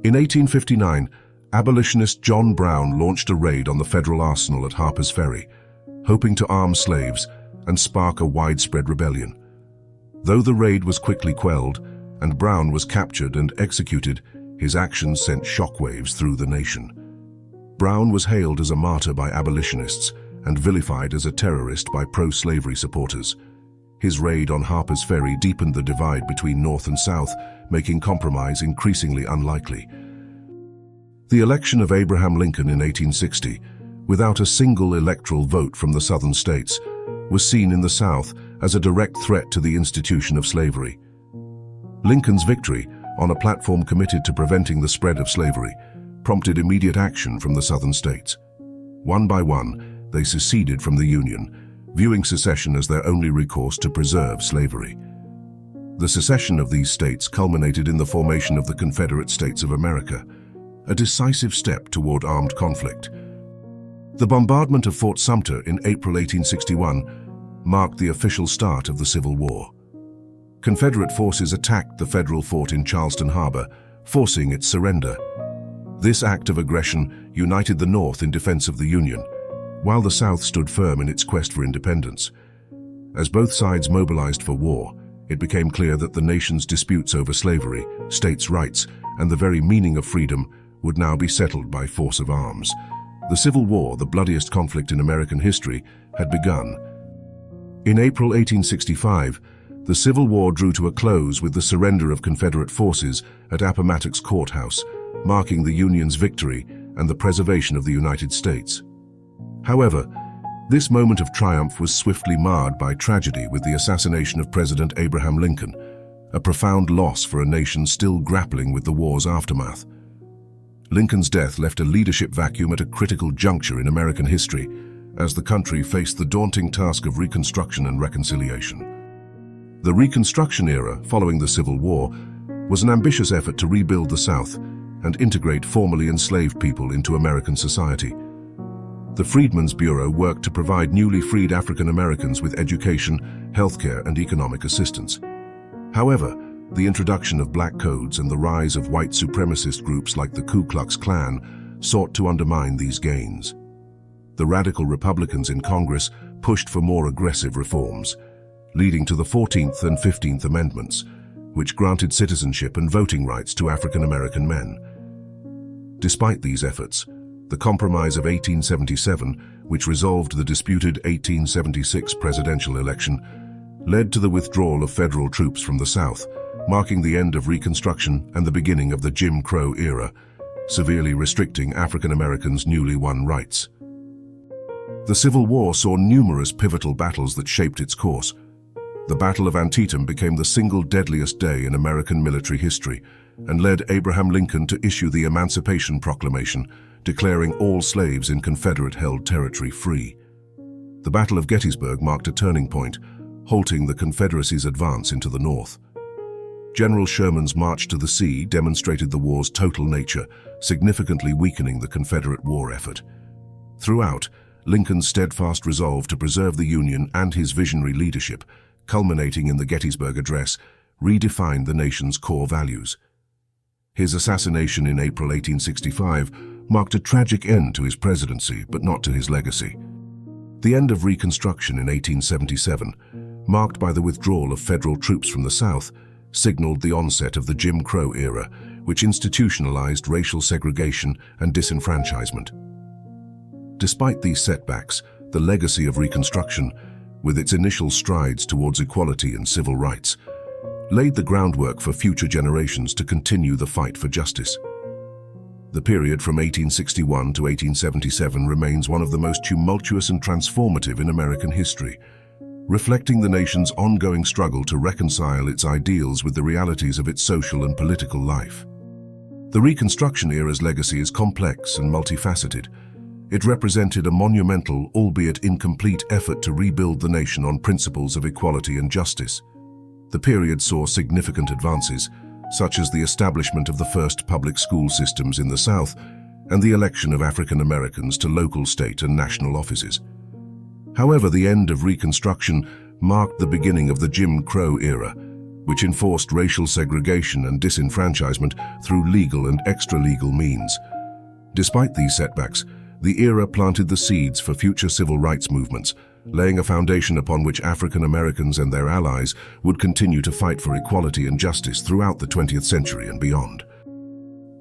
In 1859, abolitionist John Brown launched a raid on the federal arsenal at Harper's Ferry, hoping to arm slaves and spark a widespread rebellion. Though the raid was quickly quelled and Brown was captured and executed, his actions sent shockwaves through the nation. Brown was hailed as a martyr by abolitionists and vilified as a terrorist by pro-slavery supporters. His raid on Harper's Ferry deepened the divide between North and South, making compromise increasingly unlikely. The election of Abraham Lincoln in 1860, without a single electoral vote from the Southern states, was seen in the South as a direct threat to the institution of slavery. Lincoln's victory, on a platform committed to preventing the spread of slavery, prompted immediate action from the Southern states. One by one, they seceded from the Union, viewing secession as their only recourse to preserve slavery. The secession of these states culminated in the formation of the Confederate States of America, a decisive step toward armed conflict. The bombardment of Fort Sumter in April 1861 marked the official start of the Civil War. Confederate forces attacked the federal fort in Charleston Harbor, forcing its surrender. This act of aggression united the North in defense of the Union, while the South stood firm in its quest for independence. As both sides mobilized for war, it became clear that the nation's disputes over slavery, states' rights, and the very meaning of freedom would now be settled by force of arms. The Civil War, the bloodiest conflict in American history, had begun. In April 1865, the Civil War drew to a close with the surrender of Confederate forces at Appomattox Courthouse, marking the Union's victory and the preservation of the United States. However, this moment of triumph was swiftly marred by tragedy with the assassination of President Abraham Lincoln, a profound loss for a nation still grappling with the war's aftermath. Lincoln's death left a leadership vacuum at a critical juncture in American history, as the country faced the daunting task of reconstruction and reconciliation. The Reconstruction era, following the Civil War, was an ambitious effort to rebuild the South and integrate formerly enslaved people into American society. The Freedmen's Bureau worked to provide newly freed African Americans with education, healthcare, and economic assistance. However, the introduction of black codes and the rise of white supremacist groups like the Ku Klux Klan sought to undermine these gains. The radical Republicans in Congress pushed for more aggressive reforms, leading to the 14th and 15th Amendments, which granted citizenship and voting rights to African American men. Despite these efforts, the Compromise of 1877, which resolved the disputed 1876 presidential election, led to the withdrawal of federal troops from the South, marking the end of Reconstruction and the beginning of the Jim Crow era, severely restricting African Americans' newly won rights. The Civil War saw numerous pivotal battles that shaped its course. The Battle of Antietam became the single deadliest day in American military history and led Abraham Lincoln to issue the Emancipation Proclamation, declaring all slaves in Confederate-held territory free. The Battle of Gettysburg marked a turning point, halting the Confederacy's advance into the North. General Sherman's march to the sea demonstrated the war's total nature, significantly weakening the Confederate war effort. Throughout, Lincoln's steadfast resolve to preserve the Union and his visionary leadership, culminating in the Gettysburg Address, redefined the nation's core values. His assassination in April 1865 marked a tragic end to his presidency, but not to his legacy. The end of Reconstruction in 1877, marked by the withdrawal of federal troops from the South, signaled the onset of the Jim Crow era, which institutionalized racial segregation and disenfranchisement. Despite these setbacks, the legacy of Reconstruction, with its initial strides towards equality and civil rights, laid the groundwork for future generations to continue the fight for justice. The period from 1861 to 1877 remains one of the most tumultuous and transformative in American history, reflecting the nation's ongoing struggle to reconcile its ideals with the realities of its social and political life. The Reconstruction era's legacy is complex and multifaceted. It represented a monumental, albeit incomplete, effort to rebuild the nation on principles of equality and justice. The period saw significant advances, such as the establishment of the first public school systems in the South and the election of African Americans to local, state, and national offices. However, the end of Reconstruction marked the beginning of the Jim Crow era, which enforced racial segregation and disenfranchisement through legal and extra-legal means. Despite these setbacks, the era planted the seeds for future civil rights movements, laying a foundation upon which African Americans and their allies would continue to fight for equality and justice throughout the 20th century and beyond.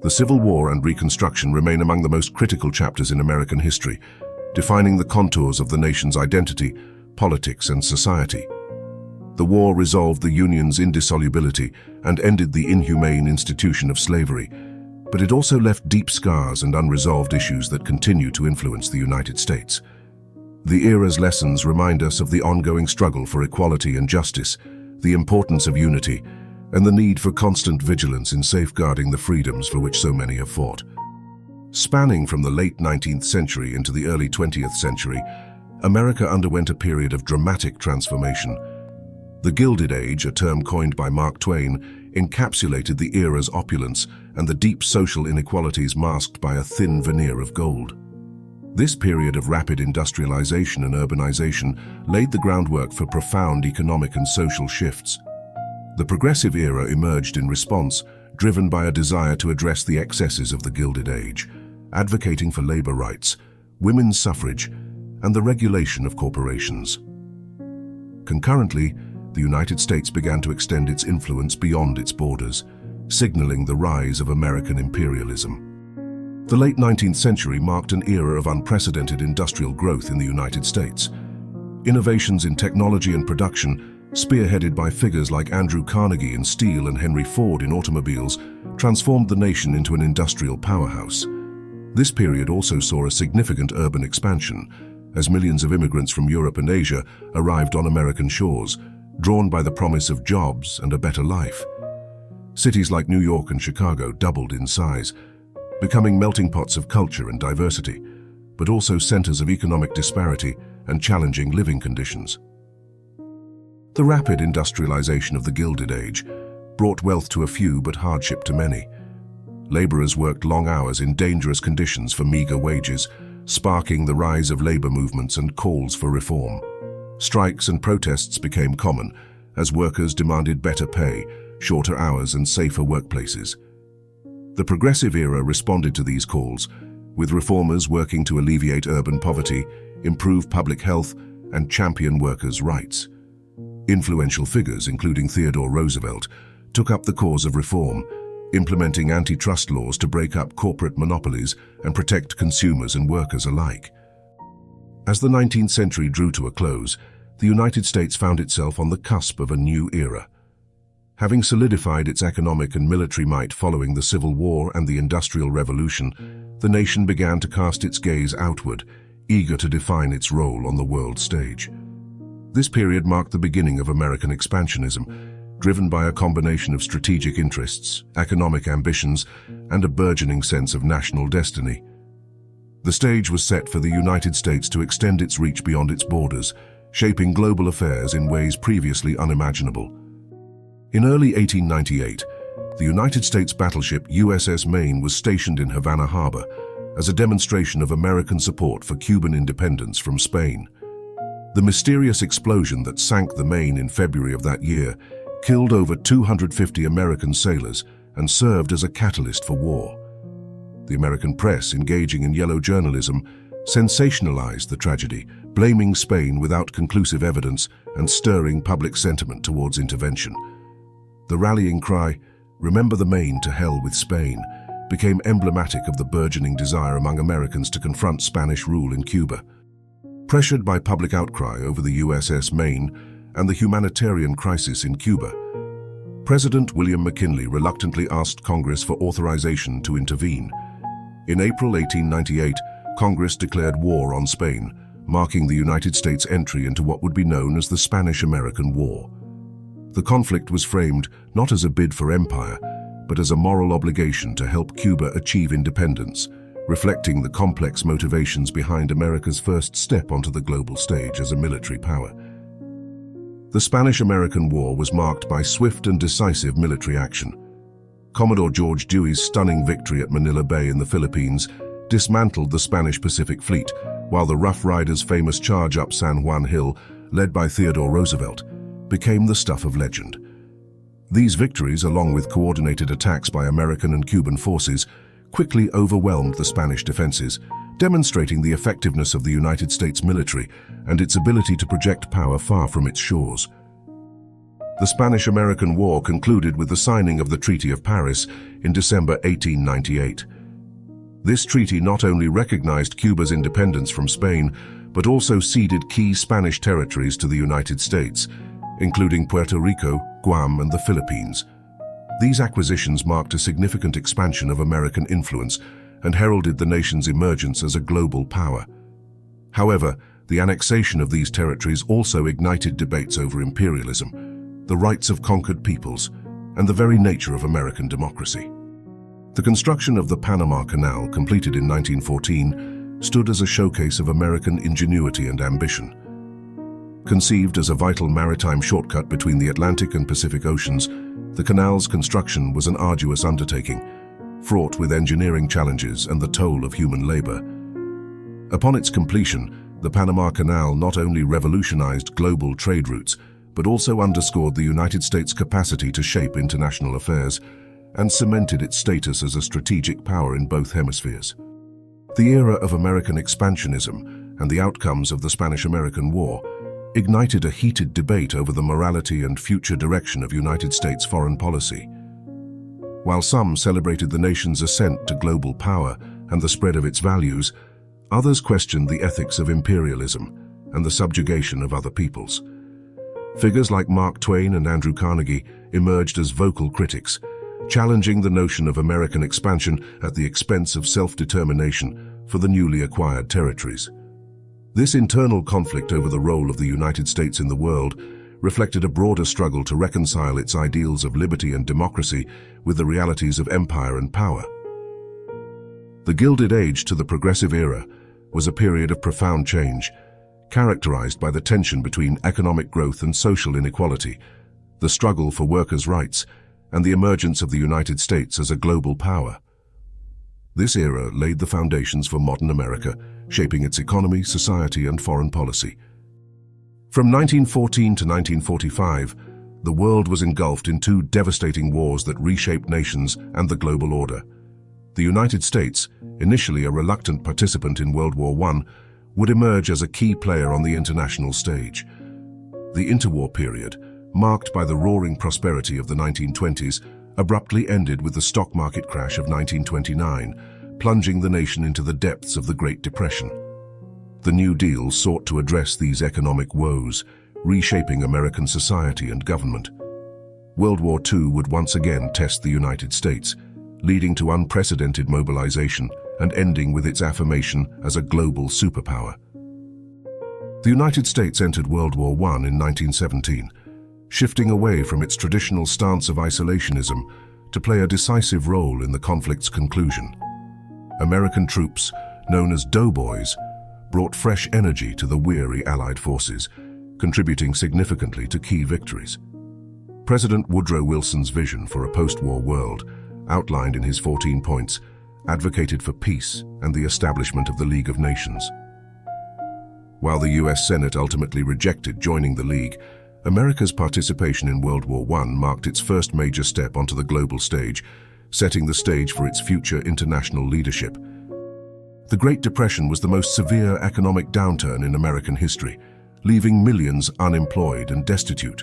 The Civil War and Reconstruction remain among the most critical chapters in American history, defining the contours of the nation's identity, politics, and society. The war resolved the Union's indissolubility and ended the inhumane institution of slavery, but it also left deep scars and unresolved issues that continue to influence the United States. The era's lessons remind us of the ongoing struggle for equality and justice, the importance of unity, and the need for constant vigilance in safeguarding the freedoms for which so many have fought. Spanning from the late 19th century into the early 20th century, America underwent a period of dramatic transformation. The Gilded Age, a term coined by Mark Twain, encapsulated the era's opulence and the deep social inequalities masked by a thin veneer of gold. This period of rapid industrialization and urbanization laid the groundwork for profound economic and social shifts. The Progressive Era emerged in response, driven by a desire to address the excesses of the Gilded Age, advocating for labor rights, women's suffrage, and the regulation of corporations. Concurrently, the United States began to extend its influence beyond its borders, signaling the rise of American imperialism. The late 19th century marked an era of unprecedented industrial growth in the United States. Innovations in technology and production, spearheaded by figures like Andrew Carnegie in steel and Henry Ford in automobiles, transformed the nation into an industrial powerhouse. This period also saw a significant urban expansion, as millions of immigrants from Europe and Asia arrived on American shores, drawn by the promise of jobs and a better life. Cities like New York and Chicago doubled in size, becoming melting pots of culture and diversity, but also centers of economic disparity and challenging living conditions. The rapid industrialization of the Gilded Age brought wealth to a few but hardship to many. Laborers worked long hours in dangerous conditions for meager wages, sparking the rise of labor movements and calls for reform. Strikes and protests became common as workers demanded better pay, shorter hours, and safer workplaces. The Progressive Era responded to these calls, with reformers working to alleviate urban poverty, improve public health, and champion workers' rights. Influential figures, including Theodore Roosevelt, took up the cause of reform, implementing antitrust laws to break up corporate monopolies and protect consumers and workers alike. As the 19th century drew to a close, the United States found itself on the cusp of a new era. Having solidified its economic and military might following the Civil War and the Industrial Revolution, the nation began to cast its gaze outward, eager to define its role on the world stage. This period marked the beginning of American expansionism, driven by a combination of strategic interests, economic ambitions, and a burgeoning sense of national destiny. The stage was set for the United States to extend its reach beyond its borders, shaping global affairs in ways previously unimaginable. In early 1898, the United States battleship USS Maine was stationed in Havana Harbor as a demonstration of American support for Cuban independence from Spain. The mysterious explosion that sank the Maine in February of that year killed over 250 American sailors and served as a catalyst for war. The American press, engaging in yellow journalism, sensationalized the tragedy, blaming Spain without conclusive evidence and stirring public sentiment towards intervention. The rallying cry, "Remember the Maine, to hell with Spain," became emblematic of the burgeoning desire among Americans to confront Spanish rule in Cuba. Pressured by public outcry over the USS Maine and the humanitarian crisis in Cuba, President William McKinley reluctantly asked Congress for authorization to intervene. In April 1898, Congress declared war on Spain, marking the United States' entry into what would be known as the Spanish-American War. The conflict was framed not as a bid for empire, but as a moral obligation to help Cuba achieve independence, reflecting the complex motivations behind America's first step onto the global stage as a military power. The Spanish-American War was marked by swift and decisive military action. Commodore George Dewey's stunning victory at Manila Bay in the Philippines dismantled the Spanish Pacific Fleet, while the Rough Riders' famous charge up San Juan Hill, led by Theodore Roosevelt, became the stuff of legend. These victories, along with coordinated attacks by American and Cuban forces, quickly overwhelmed the Spanish defenses, demonstrating the effectiveness of the United States military and its ability to project power far from its shores. The Spanish-American War concluded with the signing of the Treaty of Paris in December 1898. This treaty not only recognized Cuba's independence from Spain, but also ceded key Spanish territories to the United States, including Puerto Rico, Guam, and the Philippines. These acquisitions marked a significant expansion of American influence and heralded the nation's emergence as a global power. However, the annexation of these territories also ignited debates over imperialism, the rights of conquered peoples, and the very nature of American democracy. The construction of the Panama Canal, completed in 1914, stood as a showcase of American ingenuity and ambition. Conceived as a vital maritime shortcut between the Atlantic and Pacific Oceans, the canal's construction was an arduous undertaking, fraught with engineering challenges and the toll of human labor. Upon its completion, the Panama Canal not only revolutionized global trade routes, but also underscored the United States' capacity to shape international affairs and cemented its status as a strategic power in both hemispheres. The era of American expansionism and the outcomes of the Spanish-American War ignited a heated debate over the morality and future direction of United States foreign policy. While some celebrated the nation's ascent to global power and the spread of its values, others questioned the ethics of imperialism and the subjugation of other peoples. Figures like Mark Twain and Andrew Carnegie emerged as vocal critics, challenging the notion of American expansion at the expense of self-determination for the newly acquired territories. This internal conflict over the role of the United States in the world reflected a broader struggle to reconcile its ideals of liberty and democracy with the realities of empire and power. The Gilded Age to the Progressive Era was a period of profound change, characterized by the tension between economic growth and social inequality, the struggle for workers' rights, and the emergence of the United States as a global power. This era laid the foundations for modern America, shaping its economy, society, and foreign policy. From 1914 to 1945, the world was engulfed in two devastating wars that reshaped nations and the global order. The United States, initially a reluctant participant in World War I, would emerge as a key player on the international stage. The interwar period, marked by the roaring prosperity of the 1920s, abruptly ended with the stock market crash of 1929, plunging the nation into the depths of the Great Depression. The New Deal sought to address these economic woes, reshaping American society and government. World War II would once again test the United States, leading to unprecedented mobilization and ending with its affirmation as a global superpower. The United States entered World War I in 1917, shifting away from its traditional stance of isolationism to play a decisive role in the conflict's conclusion. American troops, known as doughboys, brought fresh energy to the weary Allied forces, contributing significantly to key victories. President Woodrow Wilson's vision for a post-war world, outlined in his 14 points, advocated for peace and the establishment of the League of Nations. While the US Senate ultimately rejected joining the League, America's participation in World War I marked its first major step onto the global stage, setting the stage for its future international leadership. The Great Depression was the most severe economic downturn in American history, leaving millions unemployed and destitute.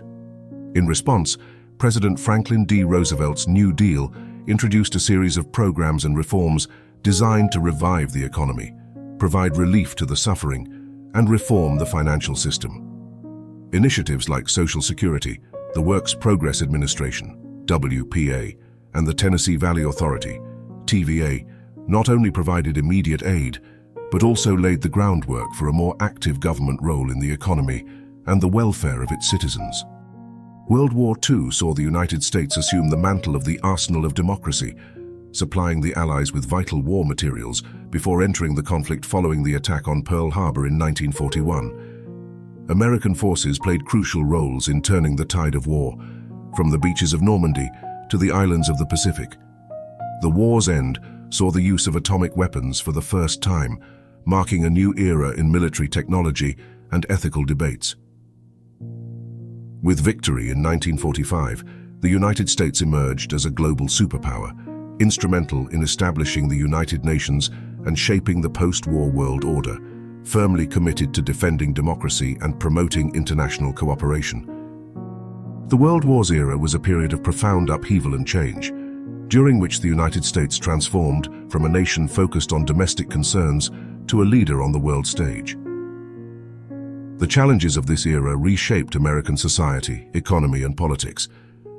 In response, President Franklin D. Roosevelt's New Deal introduced a series of programs and reforms designed to revive the economy, provide relief to the suffering, and reform the financial system. Initiatives like Social Security, the Works Progress Administration, WPA, and the Tennessee Valley Authority, TVA, not only provided immediate aid, but also laid the groundwork for a more active government role in the economy and the welfare of its citizens. World War II saw the United States assume the mantle of the arsenal of democracy, supplying the Allies with vital war materials before entering the conflict following the attack on Pearl Harbor in 1941. American forces played crucial roles in turning the tide of war, from the beaches of Normandy to the islands of the Pacific. The war's end saw the use of atomic weapons for the first time, marking a new era in military technology and ethical debates. With victory in 1945, the United States emerged as a global superpower, instrumental in establishing the United Nations and shaping the post-war world order, firmly committed to defending democracy and promoting international cooperation. The World Wars era was a period of profound upheaval and change, during which the United States transformed from a nation focused on domestic concerns to a leader on the world stage. The challenges of this era reshaped American society, economy, and politics,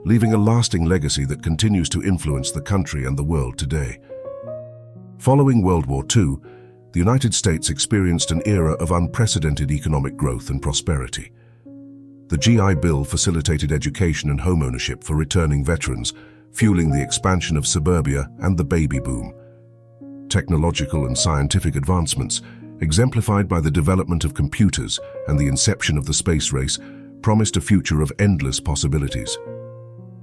leaving a lasting legacy that continues to influence the country and the world today. Following World War II, the United States experienced an era of unprecedented economic growth and prosperity. The GI Bill facilitated education and home ownership for returning veterans, fueling the expansion of suburbia and the baby boom. technological and scientific advancements, exemplified by the development of computers and the inception of the space race, promised a future of endless possibilities.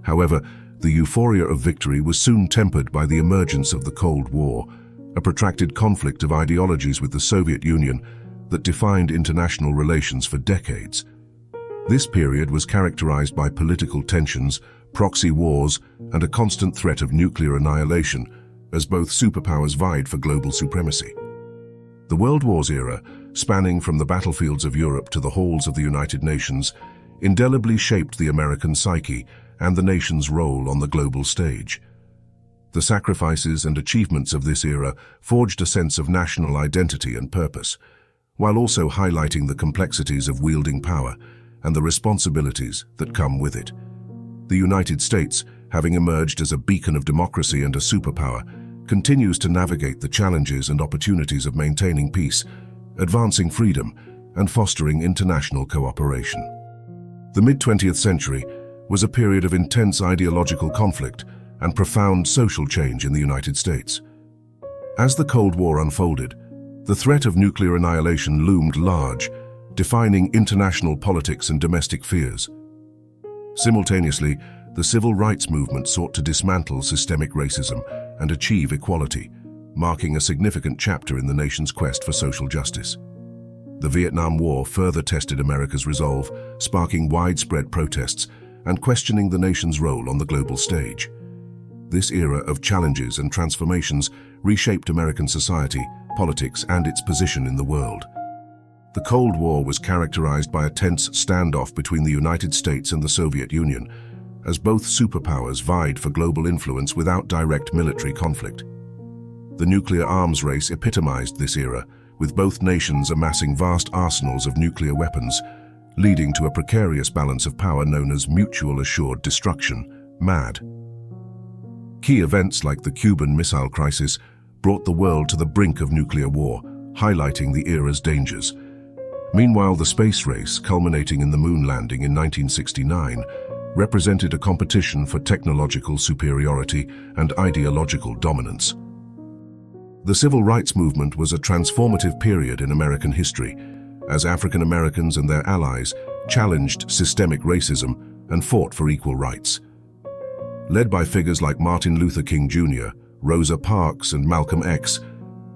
However, the euphoria of victory was soon tempered by the emergence of the Cold War, a protracted conflict of ideologies with the Soviet Union that defined international relations for decades. This period was characterized by political tensions, proxy wars, and a constant threat of nuclear annihilation, as both superpowers vied for global supremacy. The World Wars era, spanning from the battlefields of Europe to the halls of the United Nations, indelibly shaped the American psyche and the nation's role on the global stage. The sacrifices and achievements of this era forged a sense of national identity and purpose, while also highlighting the complexities of wielding power and the responsibilities that come with it. The United States, having emerged as a beacon of democracy and a superpower, continues to navigate the challenges and opportunities of maintaining peace, advancing freedom, and fostering international cooperation. The mid-20th century was a period of intense ideological conflict and profound social change in the United States. As the Cold War unfolded, the threat of nuclear annihilation loomed large, defining international politics and domestic fears. Simultaneously, the civil rights movement sought to dismantle systemic racism and achieve equality, marking a significant chapter in the nation's quest for social justice. The Vietnam War further tested America's resolve, sparking widespread protests and questioning the nation's role on the global stage. This era of challenges and transformations reshaped American society, politics, and its position in the world. The Cold War was characterized by a tense standoff between the United States and the Soviet Union, as both superpowers vied for global influence without direct military conflict. The nuclear arms race epitomized this era, with both nations amassing vast arsenals of nuclear weapons, leading to a precarious balance of power known as mutual assured destruction, MAD. Key events like the Cuban Missile Crisis brought the world to the brink of nuclear war, highlighting the era's dangers. Meanwhile, the space race, culminating in the moon landing in 1969, represented a competition for technological superiority and ideological dominance. The civil rights movement was a transformative period in American history, as African Americans and their allies challenged systemic racism and fought for equal rights. Led by figures like Martin Luther King Jr., Rosa Parks, and Malcolm X,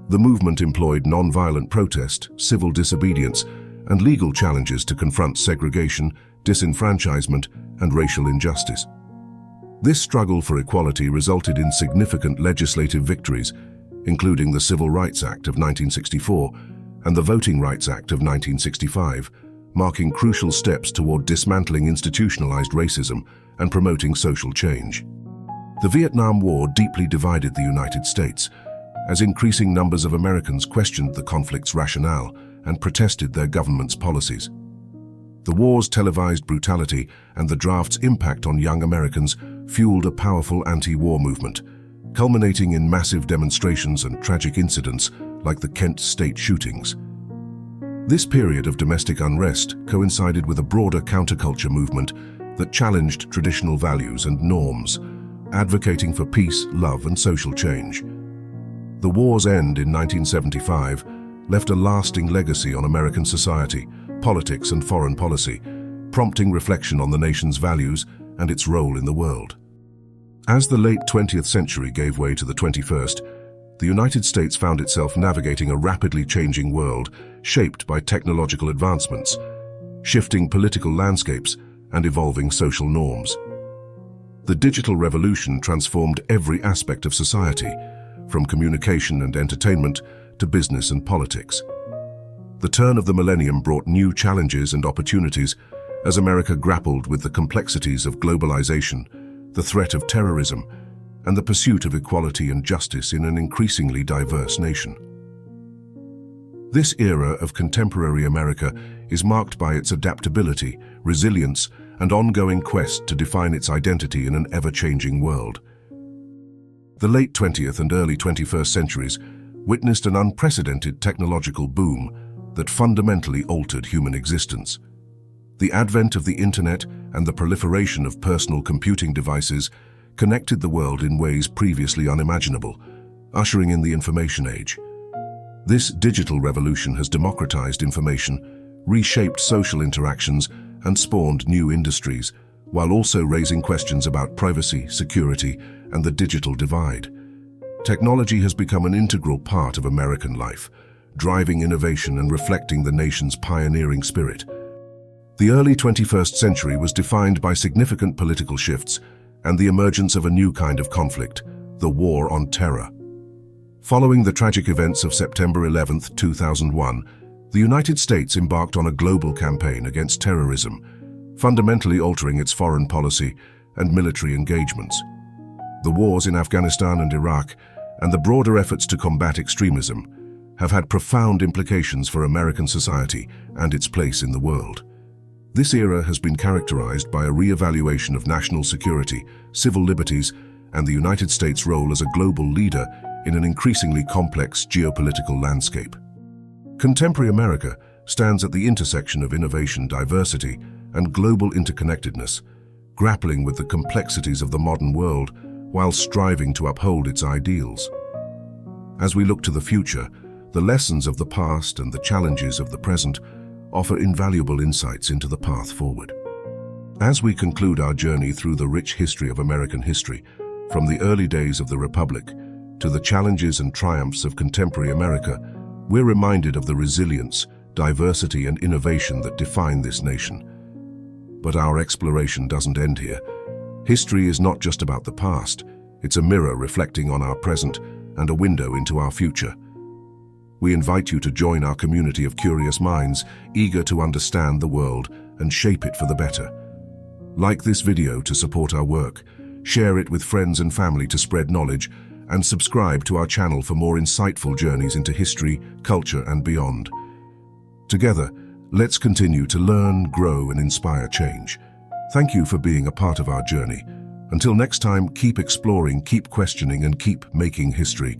the movement employed nonviolent protest, civil disobedience, and legal challenges to confront segregation, disenfranchisement, and racial injustice. This struggle for equality resulted in significant legislative victories, including the Civil Rights Act of 1964 and the Voting Rights Act of 1965, marking crucial steps toward dismantling institutionalized racism and promoting social change. The Vietnam War deeply divided the United States, as increasing numbers of Americans questioned the conflict's rationale and protested their government's policies. The war's televised brutality and the draft's impact on young Americans fueled a powerful anti-war movement, culminating in massive demonstrations and tragic incidents like the Kent State shootings. This period of domestic unrest coincided with a broader counterculture movement that challenged traditional values and norms, advocating for peace, love, and social change. The war's end in 1975 left a lasting legacy on American society, politics, and foreign policy, prompting reflection on the nation's values and its role in the world. As the late 20th century gave way to the 21st, the United States found itself navigating a rapidly changing world shaped by technological advancements, shifting political landscapes, and evolving social norms. The digital revolution transformed every aspect of society, from communication and entertainment to business and politics. The turn of the millennium brought new challenges and opportunities as America grappled with the complexities of globalization, the threat of terrorism, and the pursuit of equality and justice in an increasingly diverse nation. This era of contemporary America is marked by its adaptability, resilience, and ongoing quest to define its identity in an ever-changing world. The late 20th and early 21st centuries witnessed an unprecedented technological boom that fundamentally altered human existence. The advent of the internet and the proliferation of personal computing devices connected the world in ways previously unimaginable, ushering in the information age. This digital revolution has democratized information, reshaped social interactions, and spawned new industries, while also raising questions about privacy, security, and the digital divide. Technology has become an integral part of American life, driving innovation and reflecting the nation's pioneering spirit. The early 21st century was defined by significant political shifts and the emergence of a new kind of conflict, the War on Terror. Following the tragic events of September 11, 2001, the United States embarked on a global campaign against terrorism, fundamentally altering its foreign policy and military engagements. The wars in Afghanistan and Iraq, and the broader efforts to combat extremism, have had profound implications for American society and its place in the world. This era has been characterized by a re-evaluation of national security, civil liberties, and the United States' role as a global leader in an increasingly complex geopolitical landscape. Contemporary America stands at the intersection of innovation, diversity, and global interconnectedness, grappling with the complexities of the modern world while striving to uphold its ideals. As we look to the future, the lessons of the past and the challenges of the present offer invaluable insights into the path forward. As we conclude our journey through the rich history of American history, from the early days of the Republic to the challenges and triumphs of contemporary America, we're reminded of the resilience, diversity, and innovation that define this nation. But our exploration doesn't end here. History is not just about the past, it's a mirror reflecting on our present and a window into our future. We invite you to join our community of curious minds, eager to understand the world and shape it for the better. Like this video to support our work, share it with friends and family to spread knowledge, and subscribe to our channel for more insightful journeys into history, culture, and beyond. Together, let's continue to learn, grow, and inspire change. Thank you for being a part of our journey. Until next time, keep exploring, keep questioning, and keep making history.